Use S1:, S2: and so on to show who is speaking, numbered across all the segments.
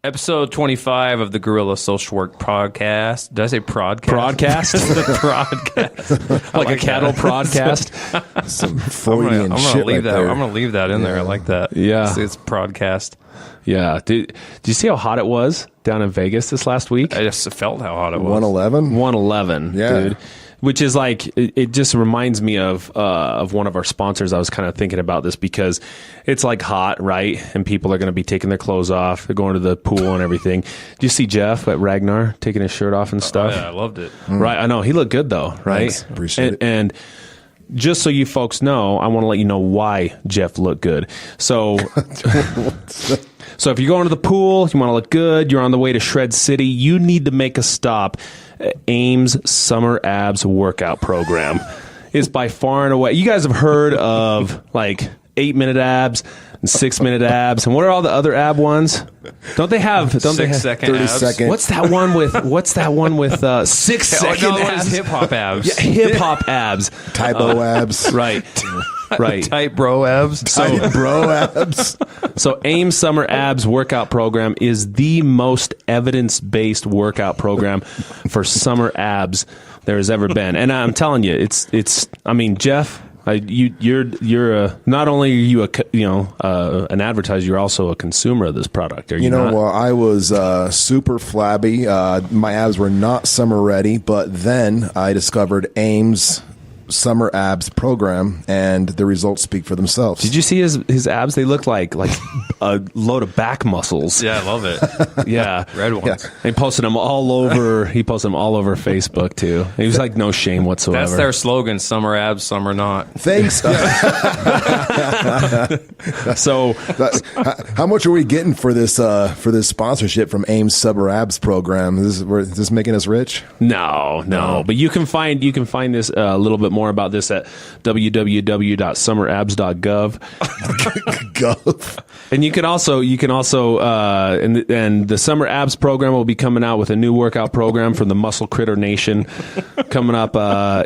S1: Episode 25 of the Guerilla Social Work Podcast. Did I say prodcast?
S2: Broadcast?
S1: The prodcast.
S2: like a cattle broadcast?
S3: Some Freudian shit
S1: leave
S3: right
S1: that.
S3: there.
S1: I'm going to leave that in there. I like that.
S2: Yeah.
S1: It's prodcast.
S2: Yeah. Did you see how hot it was down in Vegas this last week?
S1: I just felt how hot it was.
S3: 111?
S2: 111,
S3: Yeah.
S2: dude. Which is like, it just reminds me of one of our sponsors. I was kind of thinking about this because it's like hot, right? And people are going to be taking their clothes off. They're going to the pool and everything. Did you see Jeff at Ragnar taking his shirt off and stuff?
S1: Yeah, I loved it.
S2: Right. I know. He looked good though, right?
S3: Thanks. Appreciate it.
S2: And just so you folks know, I want to let you know why Jeff looked good. So... So if you're going to the pool, you want to look good, you're on the way to Shred City, you need to make a stop at Ames Summer Abs Workout Program. It's by far and away. You guys have heard of like 8-minute abs and 6-minute abs, and what are all the other ab ones? Don't they have
S1: 6-second
S3: 30
S1: abs.
S3: second.
S2: What's that one with 6-second
S1: No,
S2: abs?
S1: hip hop abs.
S2: Yeah, hip hop abs.
S3: Typo abs.
S2: Right. Right.
S1: Tight bro abs.
S3: Tight bro abs.
S2: So AIM Summer Abs Workout Program is the most evidence-based workout program for summer abs there has ever been. And I'm telling you, it's. I mean, Jeff, you're not only are you an advertiser, you're also a consumer of this product. Are you not?
S3: Well, I was super flabby. My abs were not summer ready, but then I discovered Ames Summer Abs program, and the results speak for themselves.
S2: Did you see his abs? They look like a load of back muscles.
S1: Yeah, I love it.
S2: Yeah.
S1: Red ones.
S3: Yeah.
S2: He posted them all over. He posted them all over Facebook too. He was like, no shame whatsoever.
S1: That's their slogan: "Summer abs, summer not."
S3: Thanks.
S2: So,
S3: How much are we getting for this sponsorship from Ames Summer Abs program? Is this making us rich?
S2: no. But you can find this a little bit more about this at www.summerabs.gov.
S3: Gov.
S2: And you can also and the Summer Abs program will be coming out with a new workout program from the Muscle Critter Nation coming up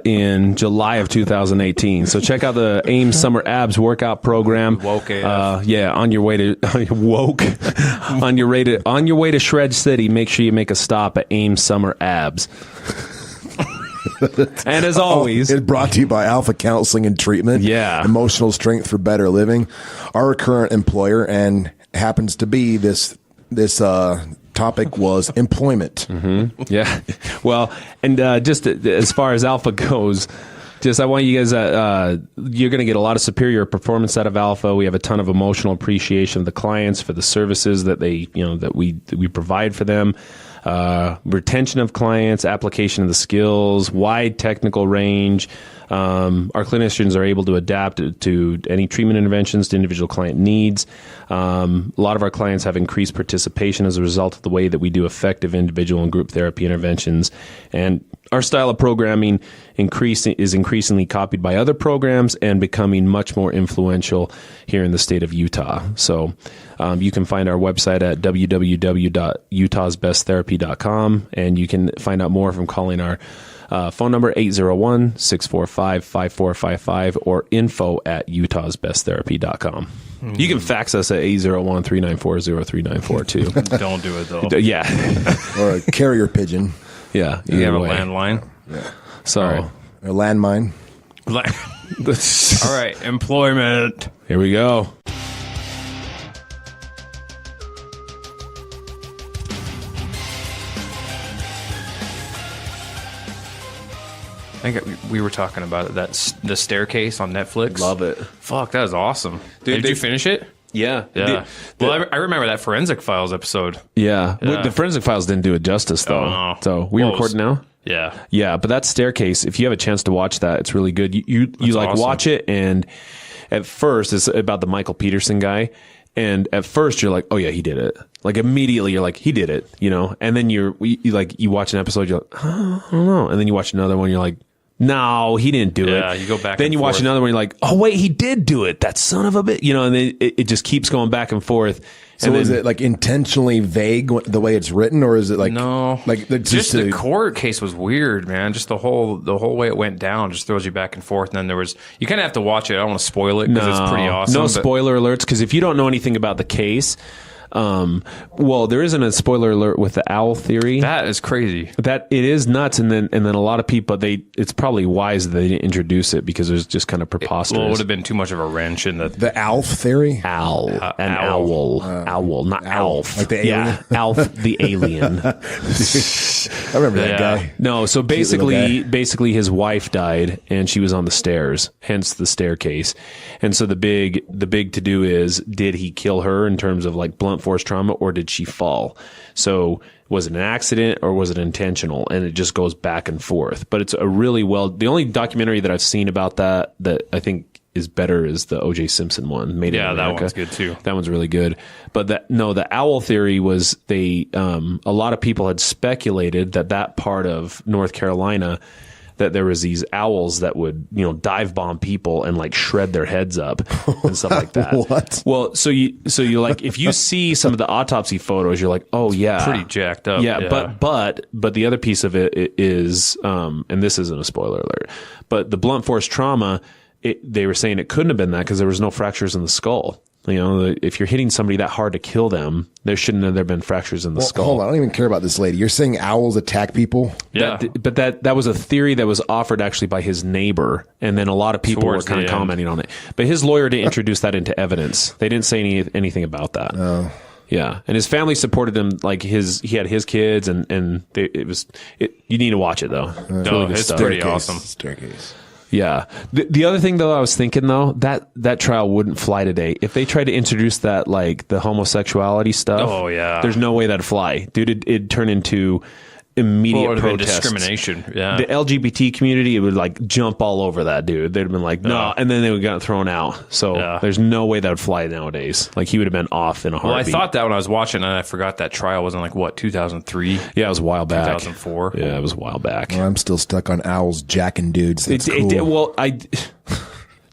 S2: in July of 2018. So check out the AIM Summer Abs workout program.
S1: Woke AF.
S2: on your way to woke on your way to Shred City. Make sure you make a stop at AIM Summer Abs. And as always,
S3: it's brought to you by Alpha Counseling and Treatment.
S2: Yeah.
S3: Emotional Strength for Better Living. Our current employer, and happens to be this topic was employment.
S2: Mm-hmm. Yeah. Well, and just as far as Alpha goes, I want you guys, you're going to get a lot of superior performance out of Alpha. We have a ton of emotional appreciation of the clients for the services that that we provide for them. Retention of clients, application of the skills, wide technical range. Our clinicians are able to adapt to any treatment interventions to individual client needs. A lot of our clients have increased participation as a result of the way that we do effective individual and group therapy interventions. And our style of programming is increasingly copied by other programs and becoming much more influential here in the state of Utah. So you can find our website at www.utahsbesttherapy.com, and you can find out more from calling our phone number 801-645-5455 or info@utahsbesttherapy.com. You can fax us at 801-394-0394 too.
S1: Don't do it though.
S2: Yeah.
S3: Or a carrier pigeon.
S2: Yeah.
S1: You have a
S2: either way.
S1: landline.
S2: So
S1: All right.
S3: A landmine.
S1: All right, employment.
S2: Here we go.
S1: I think we were talking about it. The staircase on Netflix.
S2: Love it.
S1: Fuck, that was awesome.
S2: Dude,
S1: Did you finish it?
S2: Yeah.
S1: Yeah. Well, I remember that Forensic Files episode.
S2: Yeah.
S1: Yeah.
S2: The Forensic Files didn't do it justice, though.
S1: Oh, no.
S2: So we
S1: Well,
S2: record now?
S1: Yeah.
S2: Yeah, but that staircase, if you have a chance to watch that, it's really good. You like
S1: awesome.
S2: watch it, and at first it's about the Michael Peterson guy. And at first you're like, oh yeah, he did it. Like immediately you're like, he did it, And then you watch an episode, you're like, oh, I don't know. And then you watch another one, you're like, no, he didn't do it.
S1: Yeah, you go back
S2: Then
S1: and
S2: you watch
S1: forth.
S2: another one, you're like, oh wait, he did do it. That son of a bitch, and then it just keeps going back and forth.
S3: So
S2: And
S3: is
S2: then-
S3: it like intentionally vague the way it's written, or is it like
S1: No,
S3: like
S1: just the court case was weird, man. Just the whole way it went down just throws you back and forth. And then you kind of have to watch it. I don't want to spoil it because it's pretty awesome.
S2: No
S1: but-
S2: spoiler alerts, because if you don't know anything about the case, Well, there isn't a spoiler alert with the owl theory.
S1: That is crazy.
S2: That it is nuts, and then a lot of people it's probably wise that they didn't introduce it because it was just kind of preposterous.
S1: Well, it would have been too much of a wrench in
S3: The ALF theory?
S2: Owl, owl, not Alf.
S3: Like the alien?
S2: Yeah, Alf the alien.
S3: I remember that guy.
S2: No, so basically his wife died and she was on the stairs, hence the staircase. And so the big to do is, did he kill her in terms of like blunt force trauma, or did she fall? So was it an accident or was it intentional? And it just goes back and forth. But it's the only documentary that I've seen about that I think is better is the O.J. Simpson one, Made in America.
S1: That one's good too.
S2: That one's really good. But the owl theory was a lot of people had speculated that part of North Carolina, that there was these owls that would, dive bomb people and like shred their heads up and stuff like that.
S3: What?
S2: Well, so you like, if you see some of the autopsy photos, you're like, oh yeah,
S1: pretty jacked up.
S2: Yeah. But the other piece of it is, and this isn't a spoiler alert, but the blunt force trauma, they were saying it couldn't have been that because there was no fractures in the skull. If you're hitting somebody that hard to kill them, there shouldn't have been fractures in the skull.
S3: Hold on, I don't even care about this lady. You're saying owls attack people?
S1: Yeah.
S2: But that was a theory that was offered actually by his neighbor, and then a lot of people were kind of commenting on it. But his lawyer didn't introduce that into evidence. They didn't say anything about that.
S3: Oh.
S2: Yeah, and his family supported him. Like he had his kids, and you need to watch it though. It's really good
S1: it's
S2: stuff.
S1: pretty awesome.
S3: Staircase.
S2: Yeah. The other thing though, I was thinking though, that trial wouldn't fly today. If they tried to introduce that, like the homosexuality stuff.
S1: Oh yeah.
S2: There's no way that'd fly. Dude, it'd turn into immediate protests.
S1: Discrimination. Yeah.
S2: The LGBT community, it would like jump all over that dude. They'd have been like, no, and then they would get thrown out. So there's no way that would fly nowadays. Like he would have been off in a heartbeat.
S1: Well, I thought that when I was watching, and I forgot that trial was in 2003.
S2: Yeah, it was a while back.
S1: 2004.
S2: Yeah, it was a while back.
S3: Well, I'm still stuck on owls jacking dudes. That's cool.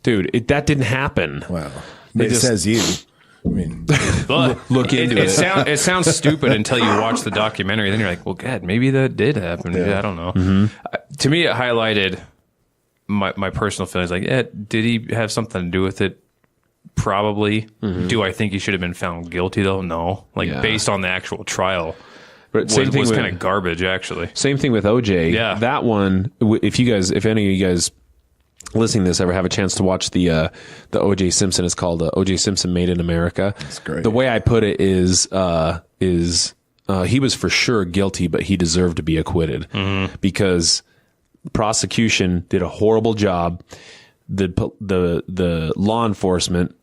S2: Dude, that didn't happen.
S3: Wow. It says you. I mean,
S1: but
S2: look into it.
S1: It sounds stupid until you watch the documentary. Then you're like, well, God, maybe that did happen. Yeah, I don't know.
S2: Mm-hmm.
S1: To me, it highlighted my personal feelings. Like, did he have something to do with it? Probably. Mm-hmm. Do I think he should have been found guilty, though? No. Based on the actual trial, was kind of garbage, actually.
S2: Same thing with OJ.
S1: Yeah.
S2: That one, if any of you guys listening to this ever have a chance to watch the O.J. Simpson, it's called O.J. Simpson Made in America.
S3: That's great.
S2: The way I put it is he was for sure guilty, but he deserved to be acquitted because the prosecution did a horrible job. The law enforcement,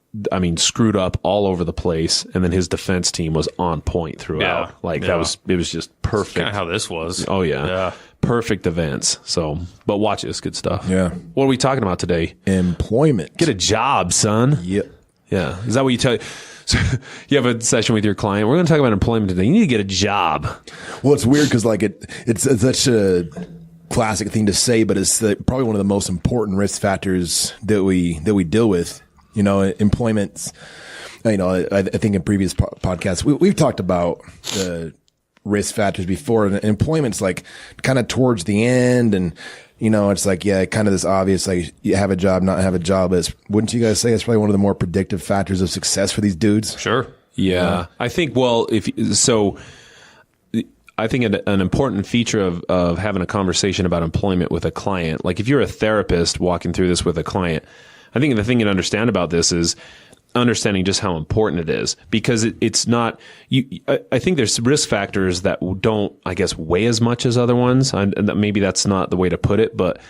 S2: screwed up all over the place, and then his defense team was on point throughout. It was just perfect.
S1: Kind of how this was.
S2: Oh yeah. Perfect events. So, but watch it. It's good stuff.
S3: Yeah.
S2: What are we talking about today?
S3: Employment.
S2: Get a job, son.
S3: Yep.
S2: Yeah. Is that what you tell? So you have a session with your client. We're going to talk about employment today. You need to get a job.
S3: Well, it's weird because it's such a classic thing to say, but it's probably one of the most important risk factors that we deal with. Employment's. I think in previous podcasts we've talked about the risk factors before, and employment's like kind of towards the end, and it's like kind of this obvious, like you have a job, not have a job. But wouldn't you guys say it's probably one of the more predictive factors of success for these dudes?
S1: Sure.
S2: Yeah. I think I think an important feature of having a conversation about employment with a client, like if you're a therapist walking through this with a client, I think the thing to understand about this is understanding just how important it is, because it's not I think there's risk factors that don't, I guess, weigh as much as other ones. Maybe that's not the way to put it, but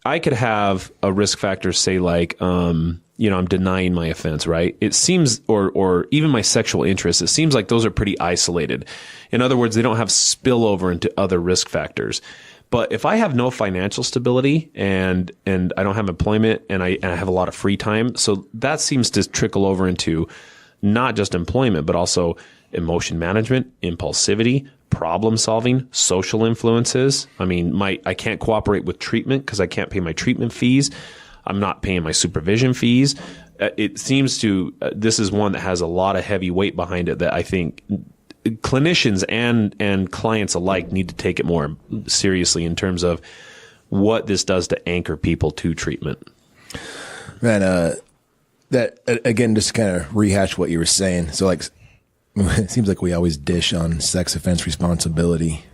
S2: I could have a risk factor say like, I'm denying my offense, right? It seems, or even my sexual interest, it seems like those are pretty isolated. In other words, they don't have spillover into other risk factors. But if I have no financial stability and I don't have employment and I have a lot of free time, so that seems to trickle over into not just employment, but also emotion management, impulsivity, problem solving, social influences. I can't cooperate with treatment because I can't pay my treatment fees. I'm not paying my supervision fees. It seems to, this is one that has a lot of heavy weight behind it that I think clinicians and clients alike need to take it more seriously in terms of what this does to anchor people to treatment.
S3: Man, that again, just kind of rehash what you were saying. So like it seems like we always dish on sex offense responsibility,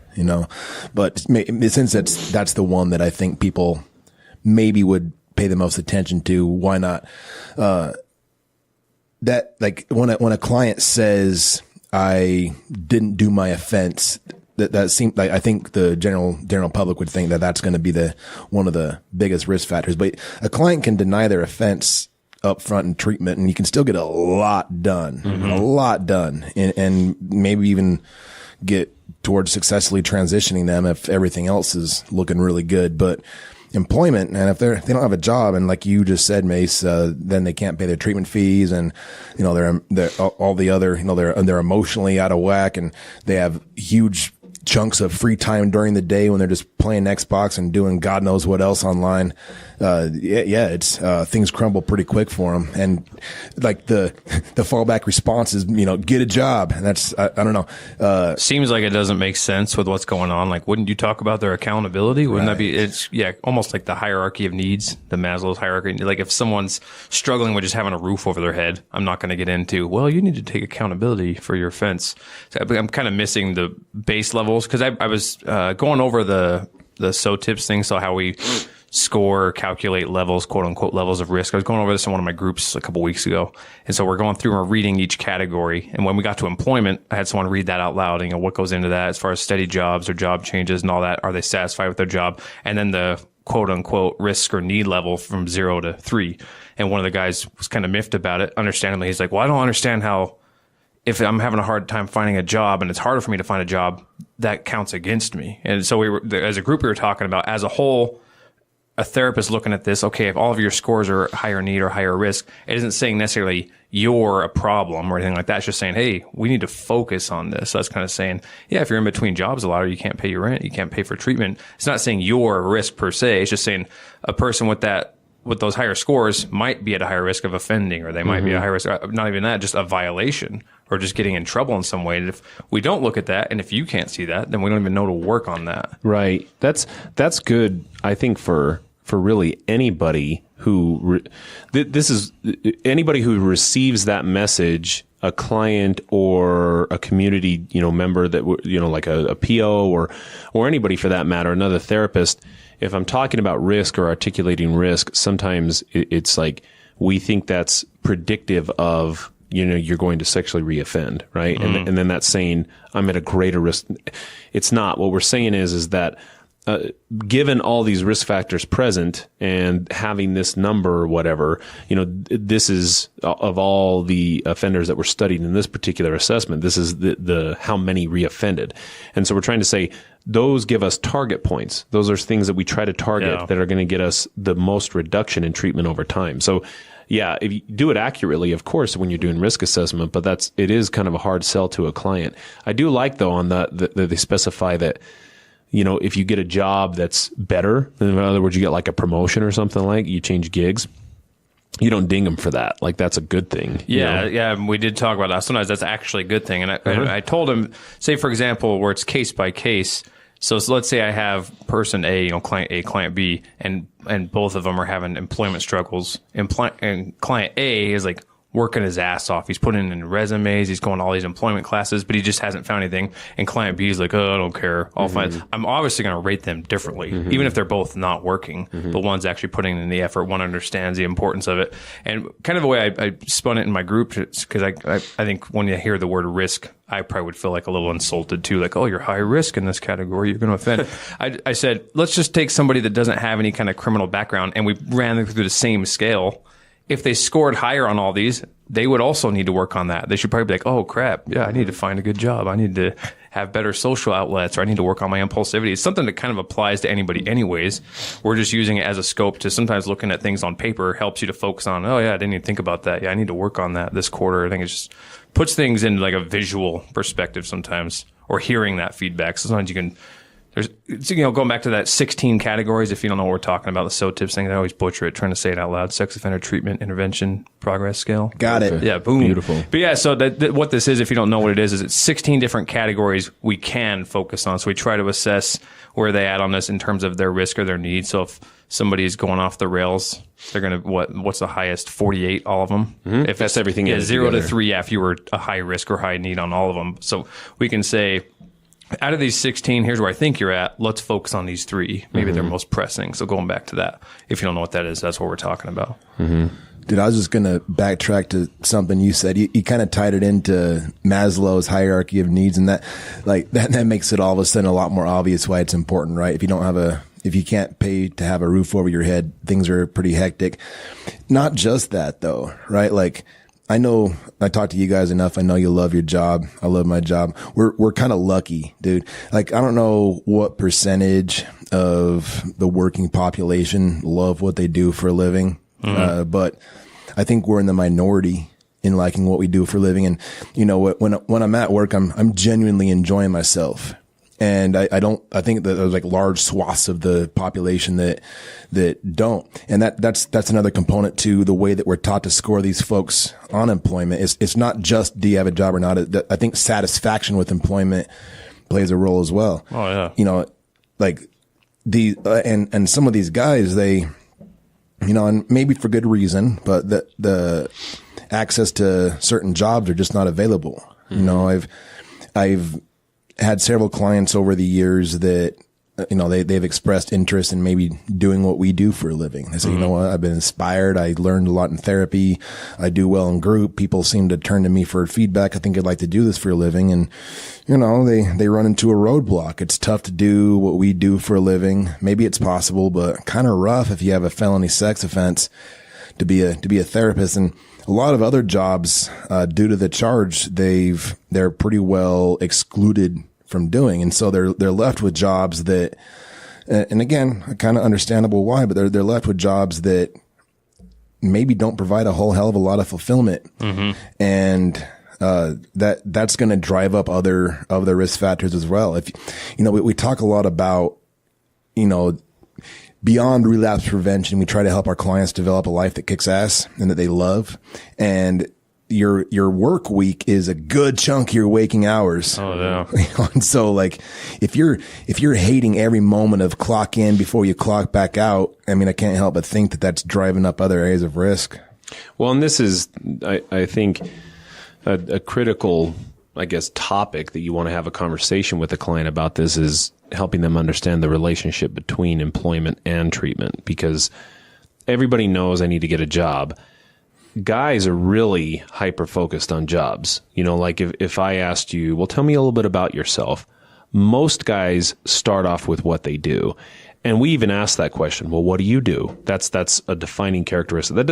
S3: but since that's the one that I think people maybe would pay the most attention to, why not? That like when a client says, I didn't do my offense, that seems like, I think the general public would think that that's going to be one of the biggest risk factors. But a client can deny their offense up front in treatment, and you can still get a lot done, and maybe even get towards successfully transitioning them if everything else is looking really good. But employment, and if they don't have a job, and like you just said, Mace, then they can't pay their treatment fees, and they're all the other, they're emotionally out of whack, and they have huge chunks of free time during the day when they're just playing Xbox and doing God knows what else online. It's things crumble pretty quick for them, and like the fallback response is get a job, and that's I don't know.
S1: Seems like it doesn't make sense with what's going on. Like, wouldn't you talk about their accountability? Wouldn't that be? It's almost like the hierarchy of needs, the Maslow's hierarchy. Like if someone's struggling with just having a roof over their head, I'm not going to get into, well, you need to take accountability for your offense. So I'm kind of missing the base levels, because I was going over the SOTIPS thing, so how we score, calculate levels, quote unquote levels of risk. I was going over this in one of my groups a couple weeks ago. And so we're going through and we're reading each category. And when we got to employment, I had someone read that out loud, what goes into that as far as steady jobs or job changes and all that. Are they satisfied with their job? And then the quote unquote risk or need level from 0 to 3. And one of the guys was kind of miffed about it. Understandably, he's like, well, I don't understand how, if I'm having a hard time finding a job and it's harder for me to find a job, that counts against me. And so as a group, we were talking about, as a whole, a therapist looking at this, okay, if all of your scores are higher need or higher risk, it isn't saying necessarily you're a problem or anything like that. It's just saying, hey, we need to focus on this. So that's kind of saying, if you're in between jobs a lot, or you can't pay your rent, you can't pay for treatment. It's not saying you're a risk per se. It's just saying a person with those higher scores might be at a higher risk of offending, or they might be at a higher risk, not even that, just a violation or just getting in trouble in some way. And if we don't look at that, and if you can't see that, then we don't even know to work on that.
S2: Right. That's good, I think, for really anybody who anybody who receives that message, a client or a community, member that, like a PO or anybody for that matter, another therapist. If I'm talking about risk or articulating risk, sometimes it's like we think that's predictive of, you're going to sexually reoffend, right? Mm-hmm. And then that's saying I'm at a greater risk. It's not. What we're saying is that given all these risk factors present and having this number or whatever, this is, of all the offenders that were studied in this particular assessment, this is the how many reoffended. And so we're trying to say those give us target points. Those are things that we try to target that are going to get us the most reduction in treatment over time. So if you do it accurately, of course, when you're doing risk assessment, but it is kind of a hard sell to a client. I do like, though, on that they specify that, if you get a job that's better, in other words, you get like a promotion or something, like you change gigs, you don't ding them for that. Like, that's a good thing.
S1: Yeah, we did talk about that. Sometimes that's actually a good thing. And I told him, say, for example, where it's case by case. So let's say I have person A, client A, client B, and both of them are having employment struggles. And client A is like working his ass off. He's putting in resumes. He's going to all these employment classes, but he just hasn't found anything. And client B is like, oh, I don't care. I'll find. I'm obviously going to rate them differently, even if they're both not working. But one's actually putting in the effort. One understands the importance of it. And kind of the way I spun it in my group, because I think when you hear the word risk, I probably would feel like a little insulted too. Like, oh, you're high risk in this category. You're going to offend. I said, let's just take somebody that doesn't have any kind of criminal background, and we ran them through the same scale. If they scored higher on all these, they would also need to work on that. They should probably be like, oh, crap. Yeah, I need to find a good job. I need to have better social outlets, or I need to work on my impulsivity. It's something that kind of applies to anybody anyways. We're just using it as a scope to sometimes looking at things on paper helps you to focus on, oh, yeah, I didn't even think about that. Yeah, I need to work on that this quarter. I think it just puts things in like a visual perspective sometimes, or hearing that feedback. So sometimes you can... There's, going back to that 16 categories, if you don't know what we're talking about, the SOTIPS thing, I always butcher it trying to say it out loud. Sex offender treatment intervention progress scale.
S3: Got it.
S1: Yeah, boom.
S2: Beautiful.
S1: But yeah, so what this is, if you don't know what it is it's 16 different categories we can focus on. So we try to assess where they at on this in terms of their risk or their needs. So if somebody's going off the rails, they're going to, what's the highest? 48, all of them.
S2: Mm-hmm. If that's everything.
S1: Yeah, 0 to 3, if you were a high risk or high need on all of them. So we can say, out of these 16, here's where I think you're at. Let's focus on these 3. Maybe they're most pressing. So going back to that, if you don't know what that is, that's what we're talking about.
S3: Dude, I was just going to backtrack to something you said. You kind of tied it into Maslow's hierarchy of needs, and that makes it all of a sudden a lot more obvious why it's important, right? If you can't pay to have a roof over your head, things are pretty hectic. Not just that though, right? Like, I know I talk to you guys enough. I know you love your job. I love my job. We're kind of lucky, dude. Like, I don't know what percentage of the working population love what they do for a living. But I think we're in the minority in liking what we do for a living. And you know what, when I'm at work, I'm genuinely enjoying myself. And I think that there's like large swaths of the population that don't. And that's another component to the way that we're taught to score these folks on employment. It's not just, do you have a job or not? I think satisfaction with employment plays a role as well.
S1: Oh yeah.
S3: You know, like and some of these guys, they, you know, and maybe for good reason, but the access to certain jobs are just not available. You know, I've had several clients over the years that, you know, they've expressed interest in maybe doing what we do for a living. They say, you know what, I've been inspired. I learned a lot in therapy. I do well in group. People seem to turn to me for feedback. I think I'd like to do this for a living. And, you know, they run into a roadblock. It's tough to do what we do for a living. Maybe it's possible, but kind of rough if you have a felony sex offense to be a therapist. And a lot of other jobs, due to the charge, they're pretty well excluded from doing. And so they're left with jobs that, and again, kind of understandable why, but they're left with jobs that maybe don't provide a whole hell of a lot of fulfillment. And, that's going to drive up other risk factors as well. If, you know, we talk a lot about, you know, beyond relapse prevention, we try to help our clients develop a life that kicks ass and that they love. And your work week is a good chunk of your waking hours.
S1: Oh yeah.
S3: And so like, if you're hating every moment of clock in before you clock back out, I mean, I can't help but think that that's driving up other areas of risk.
S2: Well, and this is, I think, a critical, I guess, topic that you want to have a conversation with a client about. This is helping them understand the relationship between employment and treatment, because everybody knows I need to get a job. Guys are really hyper focused on jobs. You know, like if I asked you, well, tell me a little bit about yourself. Most guys start off with what they do. And we even ask that question. Well, what do you do? That's a defining characteristic.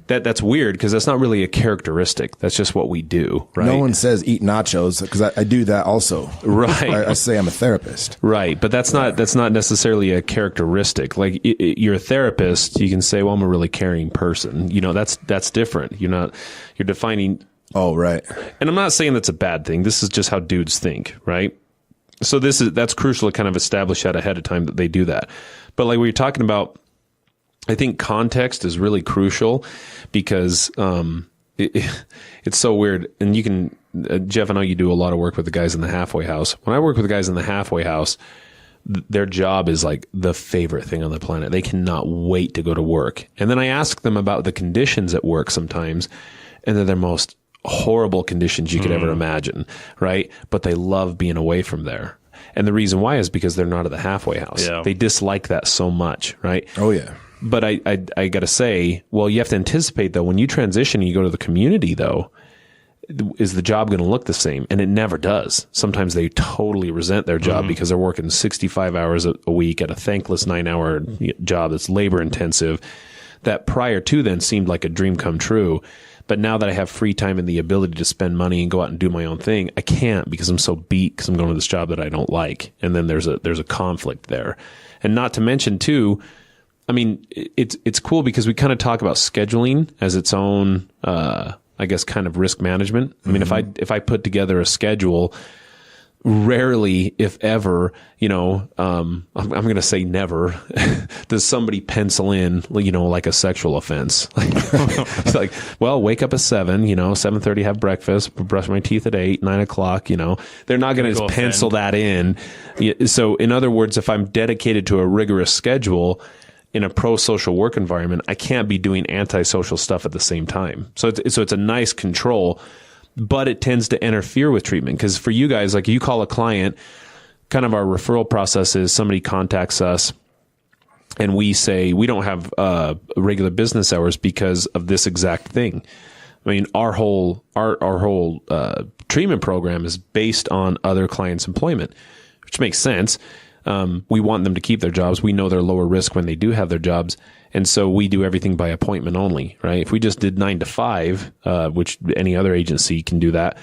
S2: That's weird because that's not really a characteristic. That's just what we do, right?
S3: No one says eat nachos, because I do that also.
S2: Right.
S3: I say I'm a therapist.
S2: Right. But that's not necessarily a characteristic. Like you're a therapist, you can say, well, I'm a really caring person. You know, that's different. You're defining.
S3: Oh, right.
S2: And I'm not saying that's a bad thing. This is just how dudes think, right? So that's crucial to kind of establish that ahead of time that they do that. But like what you're talking about, I think context is really crucial, because it's so weird. And you can, Jeff, I know you do a lot of work with the guys in the halfway house. When I work with the guys in the halfway house, their job is like the favorite thing on the planet. They cannot wait to go to work. And then I ask them about the conditions at work sometimes, and they're their most horrible conditions you could ever imagine, right? But they love being away from there. And the reason why is because they're not at the halfway house. Yeah. They dislike that so much, right?
S3: Oh, yeah.
S2: But I got to say, well, you have to anticipate, though, when you transition and you go to the community, though, is the job going to look the same? And it never does. Sometimes they totally resent their job because they're working 65 hours a week at a thankless 9-hour job that's labor intensive, that prior to then seemed like a dream come true. But now that I have free time and the ability to spend money and go out and do my own thing, I can't, because I'm so beat because I'm going to this job that I don't like. And then there's a conflict there. And not to mention too, I mean, it's cool because we kind of talk about scheduling as its own, I guess, kind of risk management. I mean, if I put together a schedule, rarely, if ever, you know, I'm going to say never, does somebody pencil in, you know, like a sexual offense. It's like, well, wake up at 7, you know, 7:30, have breakfast, brush my teeth at 8, 9 o'clock, you know, they're not going to pencil that in. So in other words, if I'm dedicated to a rigorous schedule, in a pro-social work environment, I can't be doing antisocial stuff at the same time. So it's a nice control, but it tends to interfere with treatment. Because for you guys, like you call a client, kind of our referral process is somebody contacts us and we say we don't have regular business hours because of this exact thing. I mean, our whole treatment program is based on other clients' employment, which makes sense. We want them to keep their jobs. We know they're lower risk when they do have their jobs. And so we do everything by appointment only, right? If we just did 9 to 5, which any other agency can do that,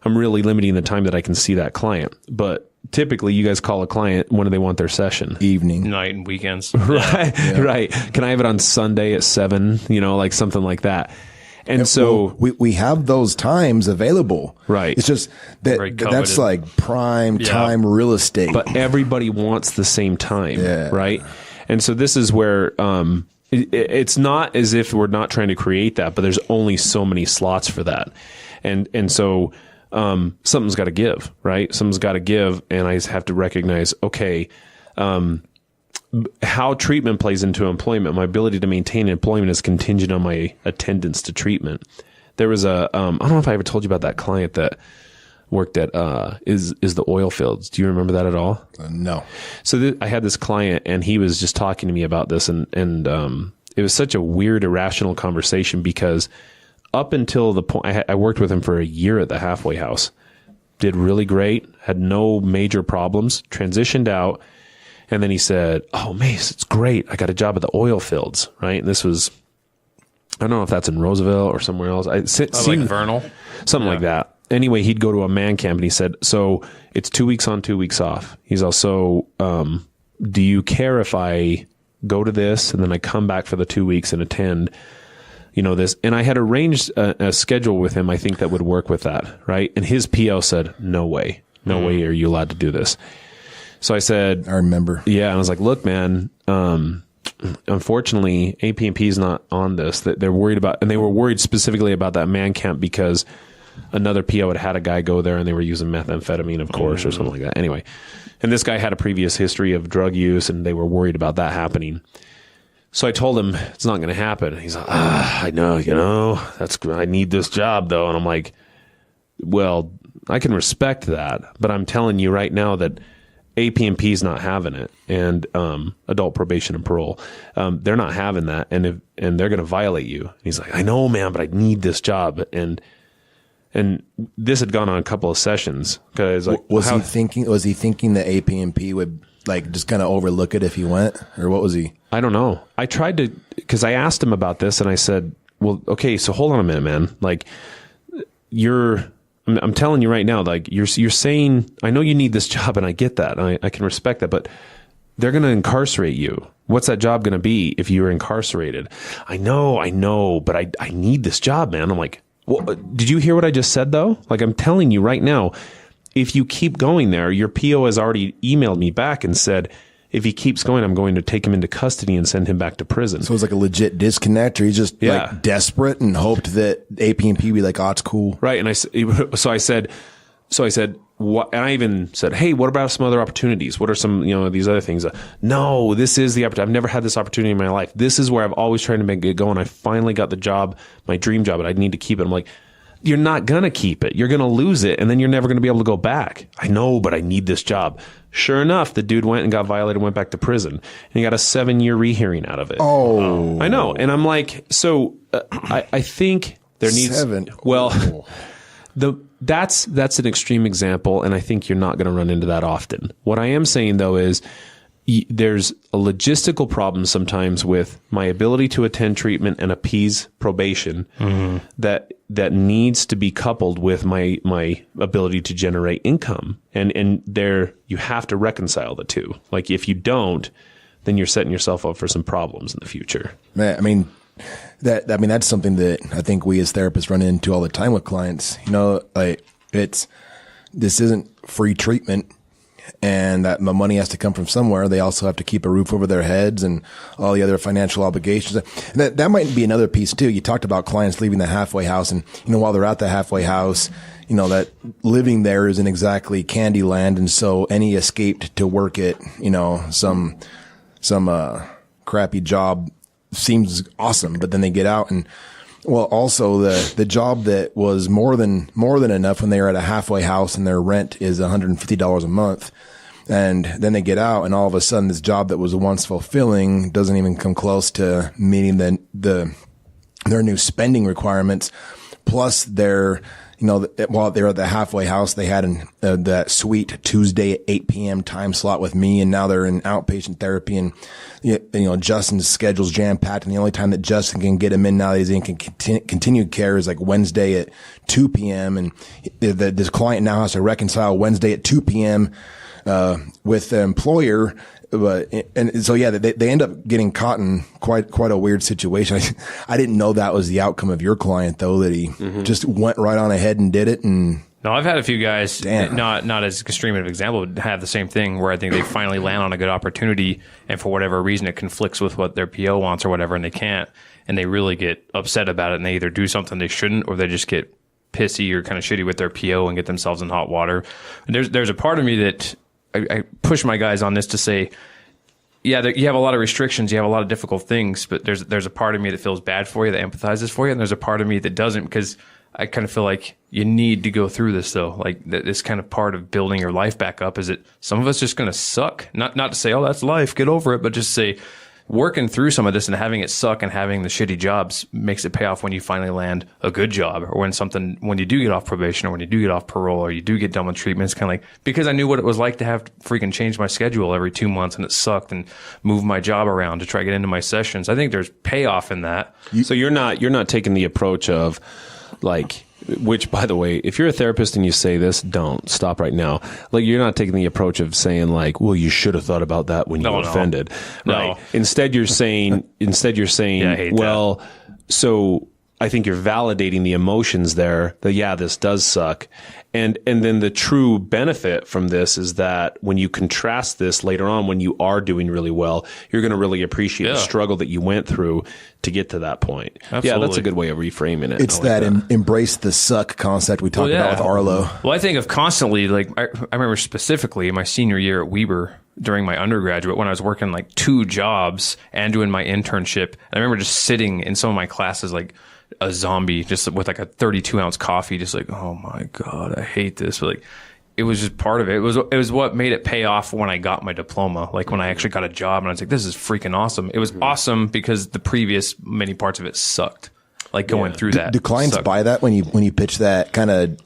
S2: I'm really limiting the time that I can see that client. But typically you guys call a client, when do they want their session?
S3: Evening.
S1: Night and weekends.
S2: Right. Yeah. Right. Can I have it on Sunday at 7? Like something like that. And so
S3: we have those times available.
S2: Right.
S3: It's just that's like prime time real estate.
S2: But everybody wants the same time. Yeah. Right. And so this is where it's not as if we're not trying to create that, but there's only so many slots for that. And so something's got to give, right? Something's got to give. And I have to recognize, okay, how treatment plays into employment. My ability to maintain employment is contingent on my attendance to treatment. There was I don't know if I ever told you about that client that worked at, is the oil fields. Do you remember that at all?
S3: No.
S2: So I had this client and he was just talking to me about this and it was such a weird, irrational conversation because up until the point I worked with him for a year at the halfway house, did really great, had no major problems, transitioned out. And then he said, "Oh, Mace, it's great. I got a job at the oil fields," right? And this was, I don't know if that's in Roosevelt or somewhere else.
S1: Like Vernal?
S2: Something like that. Anyway, he'd go to a man camp and he said, "So it's 2 weeks on, 2 weeks off." He's also, "Do you care if I go to this and then I come back for the 2 weeks and attend, this?" And I had arranged a schedule with him, I think, that would work with that, right? And his PO said, "No way. No way are you allowed to do this." So I said,
S3: I remember.
S2: Yeah. And I was like, "Look, man, unfortunately, AP&P is not on this. That they're worried about," and they were worried specifically about that man camp because another PO had a guy go there and they were using methamphetamine, of course, or something like that. Anyway, and this guy had a previous history of drug use and they were worried about that happening. So I told him it's not going to happen. He's like, "I know, I need this job though." And I'm like, "Well, I can respect that, but I'm telling you right now that AP&P is not having it, and adult probation and parole, they're not having that, and they're going to violate you." And he's like, "I know, man, but I need this job." And this had gone on a couple of sessions because
S3: was he thinking that AP&P would like just kind of overlook it if he went, or what was he?
S2: I don't know. I tried to, because I asked him about this, and I said, "Well, okay, so hold on a minute, man. Like I'm telling you right now, like you're saying, I know you need this job and I get that. And I can respect that, but they're going to incarcerate you. What's that job going to be if you're incarcerated?" I know, but I need this job, man. I'm like, "Well, did you hear what I just said though? Like I'm telling you right now, if you keep going there, your PO has already emailed me back and said, if he keeps going, I'm going to take him into custody and send him back to prison."
S3: So it was like a legit disconnect, or he's just like desperate and hoped that AP&P be like, "Oh, it's cool."
S2: Right. And I said, what? And I even said, "Hey, what about some other opportunities? What are some, these other things?" "No, this is the opportunity. I've never had this opportunity in my life. This is where I've always tried to make it go. And I finally got the job, my dream job, and I need to keep it." I'm like, "You're not going to keep it. You're going to lose it. And then you're never going to be able to go back." "I know, but I need this job." Sure enough, the dude went and got violated and went back to prison. And he got a 7-year rehearing out of it.
S3: Oh.
S2: I know. And I'm like, so I think there needs...
S3: 7.
S2: Well, that's an extreme example, and I think you're not going to run into that often. What I am saying, though, is there's a logistical problem sometimes with my ability to attend treatment and appease probation that needs to be coupled with my ability to generate income. And there you have to reconcile the two. Like if you don't, then you're setting yourself up for some problems in the future.
S3: Man, that's something that I think we as therapists run into all the time with clients. Like this isn't free treatment. And that the money has to come from somewhere. They also have to keep a roof over their heads and all the other financial obligations. And that might be another piece too. You talked about clients leaving the halfway house, and while they're at the halfway house, that living there isn't exactly candy land. And so any escape to work at some crappy job seems awesome, but then they get out and, well, also the job that was more than enough when they were at a halfway house and their rent is $150 a month. And then they get out and all of a sudden this job that was once fulfilling doesn't even come close to meeting their new spending requirements. Plus their, while they were at the halfway house, they had that sweet Tuesday at 8 p.m. time slot with me. And now they're in outpatient therapy and, Justin's schedule's jam packed. And the only time that Justin can get him in now that he's in continued care is like Wednesday at 2 p.m. And this client now has to reconcile Wednesday at 2 p.m. With the employer. And so, yeah, they end up getting caught in quite a weird situation. I didn't know that was the outcome of your client, though, that he just went right on ahead and did it. And
S1: no, I've had a few guys, not as extreme of an example, but have the same thing where I think they finally land on a good opportunity, and for whatever reason it conflicts with what their PO wants or whatever, and they can't, and they really get upset about it, and they either do something they shouldn't, or they just get pissy or kind of shitty with their PO and get themselves in hot water. And there's a part of me that I push my guys on this to say, yeah, you have a lot of restrictions, you have a lot of difficult things, but there's a part of me that feels bad for you, that empathizes for you, and there's a part of me that doesn't, because I kind of feel like you need to go through this, though. Like, this kind of part of building your life back up is that some of us just going to suck. Not to say, oh, that's life, get over it, but just say, working through some of this and having it suck and having the shitty jobs makes it pay off when you finally land a good job, or when you do get off probation, or when you do get off parole, or you do get done with treatment. It's kind of like, because I knew what it was like to have to freaking change my schedule every 2 months, and it sucked, and move my job around to try to get into my sessions. I think there's payoff in that.
S2: So you're not taking the approach of like, which, by the way, if you're a therapist and you say this, don't stop right now. Like, you're not taking the approach of saying like, well, you should have thought about that when you were offended. Right. Instead you're saying, yeah, well, so I think you're validating the emotions there that, yeah, this does suck. And then the true benefit from this is that when you contrast this later on, when you are doing really well, you're going to really appreciate the struggle that you went through to get to that point. Absolutely. Yeah, that's a good way of reframing it.
S3: It's that embrace the suck concept we talked about with Arlo.
S1: Well, I think of constantly, like, I remember specifically in my senior year at Weber during my undergraduate, when I was working like 2 jobs and doing my internship. I remember just sitting in some of my classes like a zombie, just with like a 32-ounce coffee, just like, oh my God, I hate this. But like, it was just part of it. It was what made it pay off when I got my diploma. Like, when I actually got a job and I was like, this is freaking awesome. It was awesome because the previous many parts of it sucked. Like, going through that.
S3: Do clients buy that when you pitch that kind of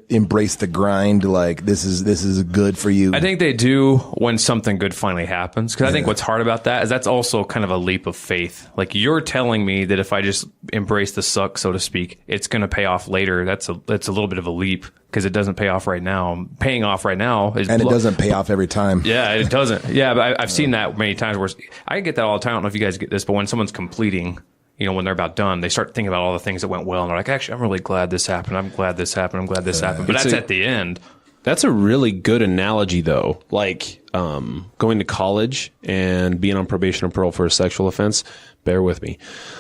S3: embrace the grind? Like, this is good for you.
S1: I think they do when something good finally happens. Because I think what's hard about that is that's also kind of a leap of faith. Like, you're telling me that if I just embrace the suck, so to speak, it's going to pay off later. That's a little bit of a leap, because it doesn't pay off right now. Paying off right now is,
S3: and it doesn't pay off every time.
S1: Yeah, it doesn't. Yeah, but I've seen that many times where I get that all the time. I don't know if you guys get this, but when someone's completing, when they're about done, they start thinking about all the things that went well, and they're like, actually, I'm really glad this happened. I'm glad this happened. I'm glad this happened. But that's at the end.
S2: That's a really good analogy, though. Like, going to college and being on probation or parole for a sexual offense. Bear with me.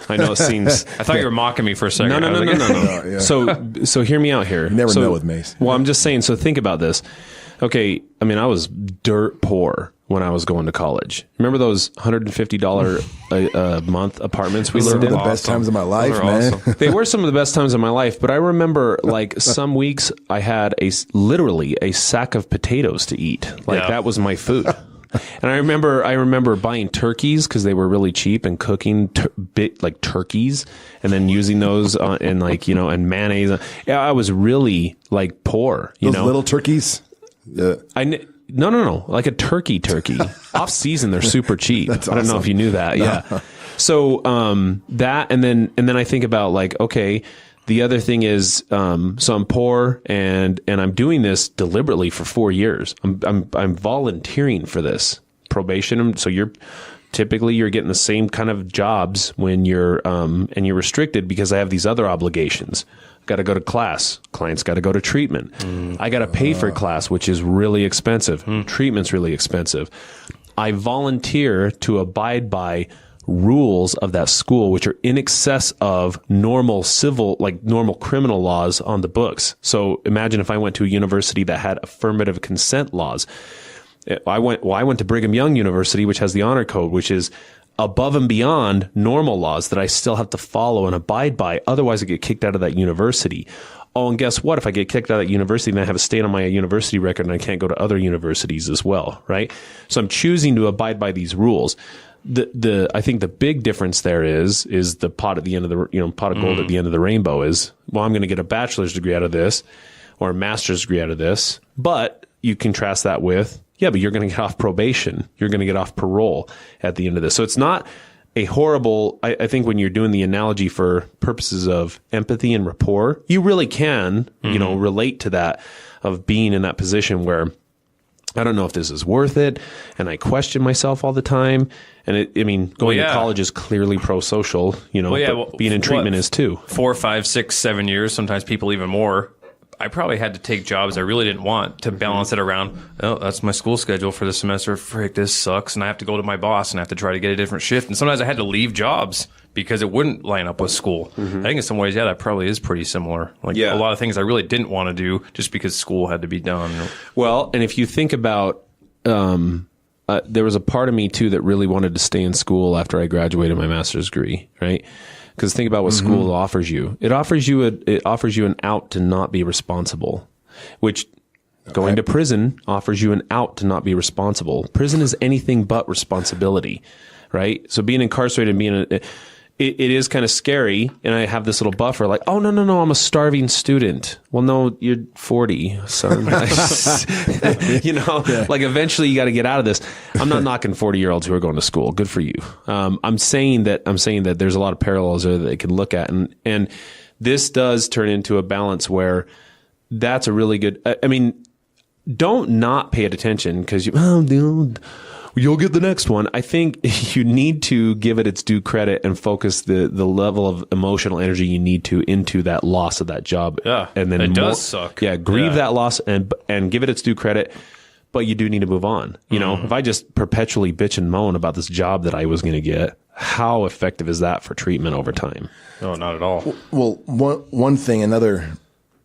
S2: I know it seems...
S1: I thought you were mocking me for a second.
S2: No. Yeah. So hear me out here.
S3: You never know with Mace.
S2: Well, I'm just saying, so think about this. Okay, I mean, I was dirt poor when I was going to college. Remember those $150 a month apartments we lived in?
S3: The best times of my life, man.
S2: Awesome. They were some of the best times of my life, but I remember, like, some weeks I had literally a sack of potatoes to eat. Like, that was my food. And I remember buying turkeys because they were really cheap, and cooking like turkeys and then using those and and mayonnaise. Yeah, I was really like poor.
S3: Those little turkeys.
S2: No. Like a turkey. Off season, they're super cheap.
S3: That's
S2: awesome. I don't know if you knew that. No. Yeah. So that and then I think about, like, okay, the other thing is, so I'm poor and I'm doing this deliberately for 4 years. I'm volunteering for this probation. So you're getting the same kind of jobs when you're and you're restricted, because I have these other obligations. Got to go to class. Clients got to go to treatment. I got to pay for class, which is really expensive. Treatment's really expensive. I volunteer to abide by rules of that school, which are in excess of normal normal criminal laws on the books. So imagine if I went to a university that had affirmative consent laws. I went to Brigham Young University, which has the honor code, which is above and beyond normal laws that I still have to follow and abide by. Otherwise, I get kicked out of that university. Oh, and guess what? If I get kicked out of that university, then I have a stain on my university record and I can't go to other universities as well, right? So I'm choosing to abide by these rules. I think the big difference there is the pot at the end of the, pot of gold at the end of the rainbow is, well, I'm going to get a bachelor's degree out of this or a master's degree out of this. But you contrast that with, yeah, but you're going to get off probation. You're going to get off parole at the end of this. So it's not a horrible, I think when you're doing the analogy for purposes of empathy and rapport, you really can, relate to that of being in that position where I don't know if this is worth it. And I question myself all the time. And going to college is clearly pro-social, but being in treatment is too.
S1: 4, 5, 6, 7 years, sometimes people even more. I probably had to take jobs I really didn't want to balance it around, oh, that's my school schedule for the semester. Frick, this sucks. And I have to go to my boss and I have to try to get a different shift. And sometimes I had to leave jobs because it wouldn't line up with school. I think in some ways, that probably is pretty similar. A lot of things I really didn't want to do just because school had to be done.
S2: Well, and if you think about, there was a part of me too that really wanted to stay in school after I graduated my master's degree, right? Because think about what school offers you. It offers you an out to not be responsible, which going to prison offers you an out to not be responsible. Prison is anything but responsibility, right? So being incarcerated and it is kind of scary. And I have this little buffer like, oh, no, I'm a starving student. Well, no, you're 40. So, eventually you got to get out of this. I'm not knocking 40-year-olds who are going to school. Good for you. I'm saying that there's a lot of parallels there that they can look at. And this does turn into a balance where that's a really good, don't not pay attention because you'll get the next one. I think you need to give it its due credit and focus the level of emotional energy you need to into that loss of that job.
S1: Yeah,
S2: and then
S1: it does suck.
S2: Yeah, grieve that loss and give it its due credit. But you do need to move on. If I just perpetually bitch and moan about this job that I was going to get, how effective is that for treatment over time?
S1: No, not at all.
S3: Well, one thing, another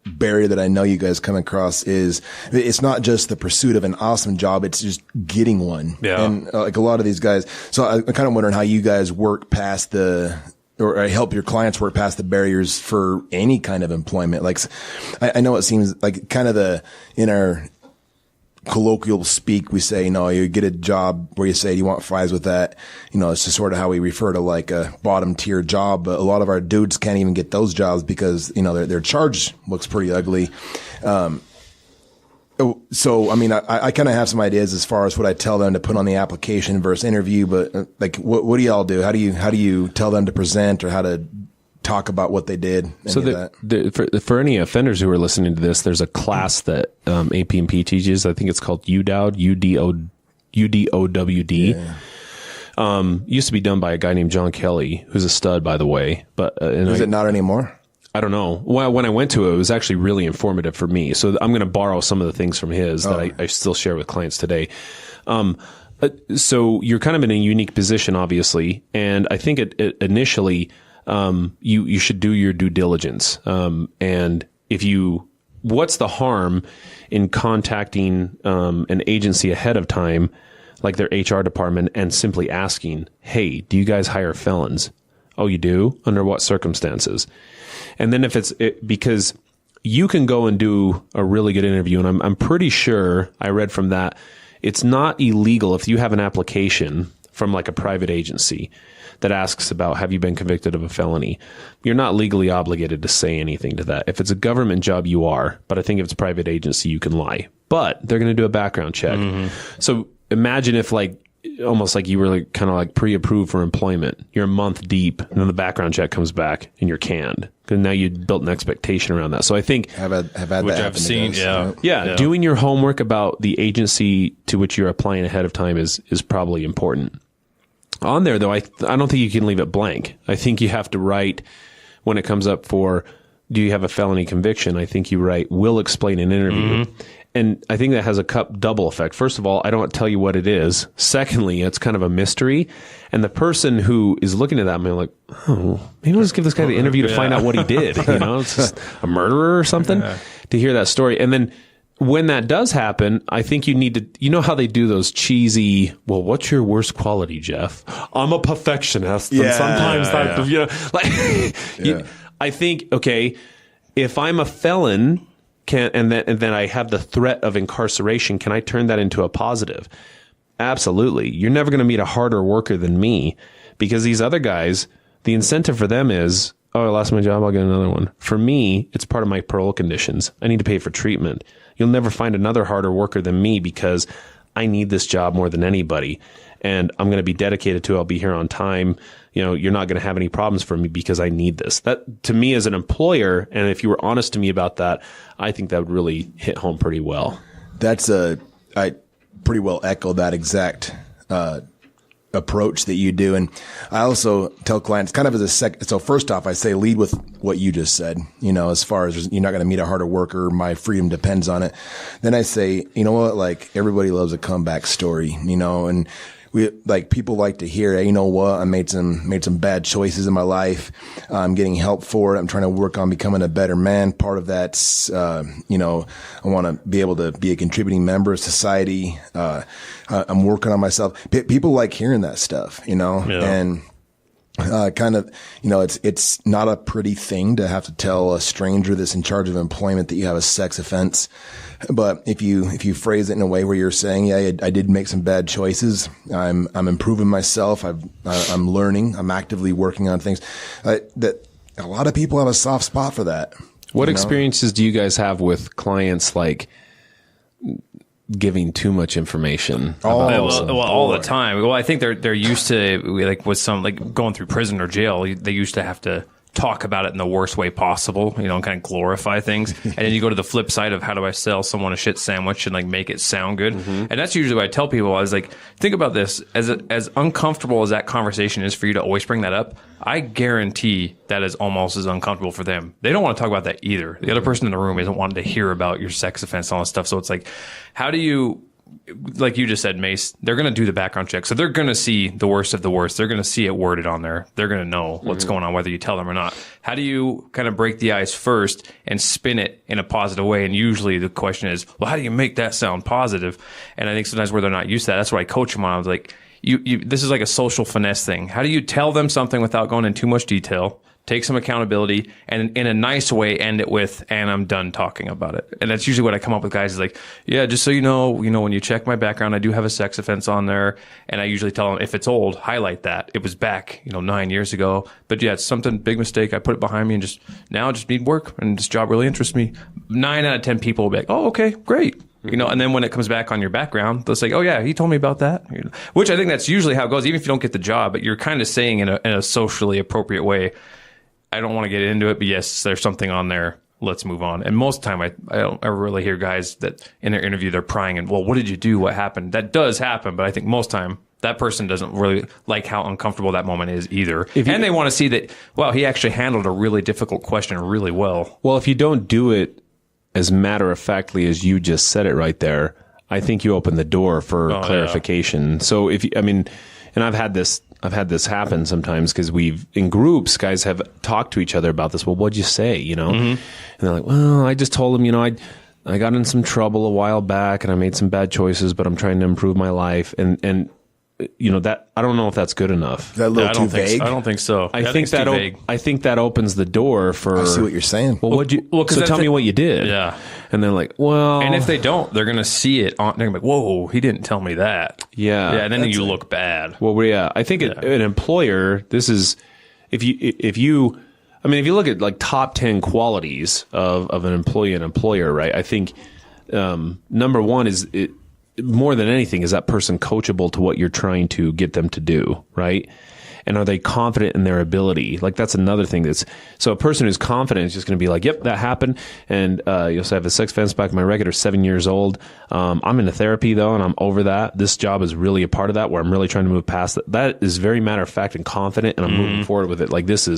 S3: barrier that I know you guys come across is it's not just the pursuit of an awesome job, it's just getting one.
S1: Yeah.
S3: And like a lot of these guys, so I'm kind of wondering how you guys work past or help your clients work past the barriers for any kind of employment. Like I know it seems like kind of in our colloquial speak, we say, you get a job where you say, do you want fries with that? It's just sort of how we refer to like a bottom tier job. But a lot of our dudes can't even get those jobs because, their charge looks pretty ugly. So, I kind of have some ideas as far as what I tell them to put on the application versus interview, but what do y'all do? How do you tell them to present or how to talk about what they did?
S2: So for any offenders who are listening to this, there's a class that AP&P teaches. I think it's called UDOWD.
S3: Yeah.
S2: Used to be done by a guy named John Kelly, who's a stud, by the way. But
S3: is it not anymore?
S2: I don't know. Well, when I went to it, it was actually really informative for me. So I'm going to borrow some of the things from his that I still share with clients today. So you're kind of in a unique position, obviously. And I think initially, you should do your due diligence. And what's the harm in contacting, an agency ahead of time, like their HR department, and simply asking, hey, do you guys hire felons? Oh, you do? Under what circumstances? And then because you can go and do a really good interview, and I'm pretty sure I read from that, it's not illegal if you have an application from like a private agency that asks about, have you been convicted of a felony? You're not legally obligated to say anything to that. If it's a government job, you are. But I think if it's a private agency, you can lie. But they're going to do a background check. So imagine if almost like you were kind of pre-approved for employment. You're a month deep, and then the background check comes back, and you're canned. Because now you built an expectation around that. So I think
S3: have had that
S1: which I've seen.
S2: Yeah, doing your homework about the agency to which you're applying ahead of time is probably important. On there, though, I don't think you can leave it blank. I think you have to write, when it comes up for, do you have a felony conviction? I think you write, will explain in interview. And I think that has a double effect. First of all, I don't tell you what it is. Secondly, it's kind of a mystery. And the person who is looking at that, I'm like, oh, maybe I'll just give this guy the interview to find out what he did. It's just a murderer or something, to hear that story. And then when that does happen, I think you need to, you know how they do those cheesy, well, what's your worst quality, Jeff? I'm a perfectionist. And sometimes I think, okay, if I'm a felon, and then I have the threat of incarceration, can I turn that into a positive? Absolutely. You're never going to meet a harder worker than me, because these other guys, the incentive for them is, oh, I lost my job, I'll get another one. For me, it's part of my parole conditions. I need to pay for treatment. You'll never find another harder worker than me, because I need this job more than anybody. And I'm going to be dedicated to it. I'll be here on time. You're not going to have any problems for me because I need this. That, to me as an employer, and if you were honest to me about that, I think that would really hit home pretty well.
S3: I pretty well echo that exact approach that you do. And I also tell clients kind of as so first off, I say lead with what you just said, as far as you're not going to meet a harder worker, my freedom depends on it. Then I say, you know what, like everybody loves a comeback story, and people like to hear, hey, you know what, I made some bad choices in my life. I'm getting help for it. I'm trying to work on becoming a better man. Part of that's, I want to be able to be a contributing member of society. I'm working on myself. People like hearing that stuff, and kind of, it's not a pretty thing to have to tell a stranger that's in charge of employment that you have a sex offense. But if you phrase it in a way where you're saying, yeah, I did make some bad choices. I'm improving myself. I'm learning. I'm actively working on things. That a lot of people have a soft spot for that.
S2: What experiences do you guys have with clients like giving too much information?
S1: All the time. Well, I think they're used to, like with some, like going through prison or jail, they used to have to talk about it in the worst way possible, and kind of glorify things. And then you go to the flip side of how do I sell someone a shit sandwich and like make it sound good. Mm-hmm. And that's usually what I tell people. I was like, think about this, as uncomfortable as that conversation is for you to always bring that up, I guarantee that is almost as uncomfortable for them. They don't want to talk about that either. The other person in the room isn't wanting to hear about your sex offense and all that stuff. So it's like, how do you, like you just said, Mace, they're going to do the background check. So they're going to see the worst of the worst. They're going to see it worded on there. They're going to know what's going on, whether you tell them or not. How do you kind of break the ice first and spin it in a positive way? And usually the question is, well, how do you make that sound positive? And I think sometimes where they're not used to that, that's what I coach them on. I was like, this is like a social finesse thing. How do you tell them something without going in too much detail? Take some accountability, and in a nice way, end it with, and I'm done talking about it. And that's usually what I come up with, guys, is like, yeah, just so you know, when you check my background, I do have a sex offense on there. And I usually tell them, if it's old, highlight that. It was back, 9 years ago. But yeah, it's something, big mistake. I put it behind me and just need work. And this job really interests me. 9 out of 10 people will be like, oh, okay, great. And then when it comes back on your background, they'll say, oh yeah, he told me about that. Which I think that's usually how it goes, even if you don't get the job, but you're kind of saying in a socially appropriate way, I don't want to get into it, but yes, there's something on there. Let's move on. And most of the time, I don't ever really hear guys that in their interview, they're prying and, well, what did you do? What happened? That does happen. But I think most time that person doesn't really like how uncomfortable that moment is either. And they want to see that, well, he actually handled a really difficult question really well. Well,
S2: if you don't do it as matter-of-factly as you just said it right there, I think you open the door for clarification. Yeah. So and I've had this happen sometimes because in groups, guys have talked to each other about this. Well, what'd you say? And they're like, well, I just told them, I got in some trouble a while back and I made some bad choices, but I'm trying to improve my life. And that, I don't know if that's good enough.
S3: Is that a little too vague?
S1: I don't think so.
S2: I think that opens the door for.
S3: I see what you're saying.
S2: Well, so tell me what you did.
S1: Yeah.
S2: And they're like, well.
S1: And if they don't, they're going to see it on. They're going to be like, whoa, he didn't tell me that.
S2: Yeah.
S1: Yeah. And then you look bad.
S2: Well, yeah. I think an employer. This is if you look at like top 10 qualities of an employee and employer, right? I think number one is it. More than anything, is that person coachable to what you're trying to get them to do, right? And are they confident in their ability? Like, that's another thing. So a person who's confident is just going to be like, yep, that happened. And you'll say, I have a sex offense back in my record, or 7 years old. I'm into therapy, though, and I'm over that. This job is really a part of that, where I'm really trying to move past that. That is very matter of fact and confident, and I'm moving forward with it. Like, that's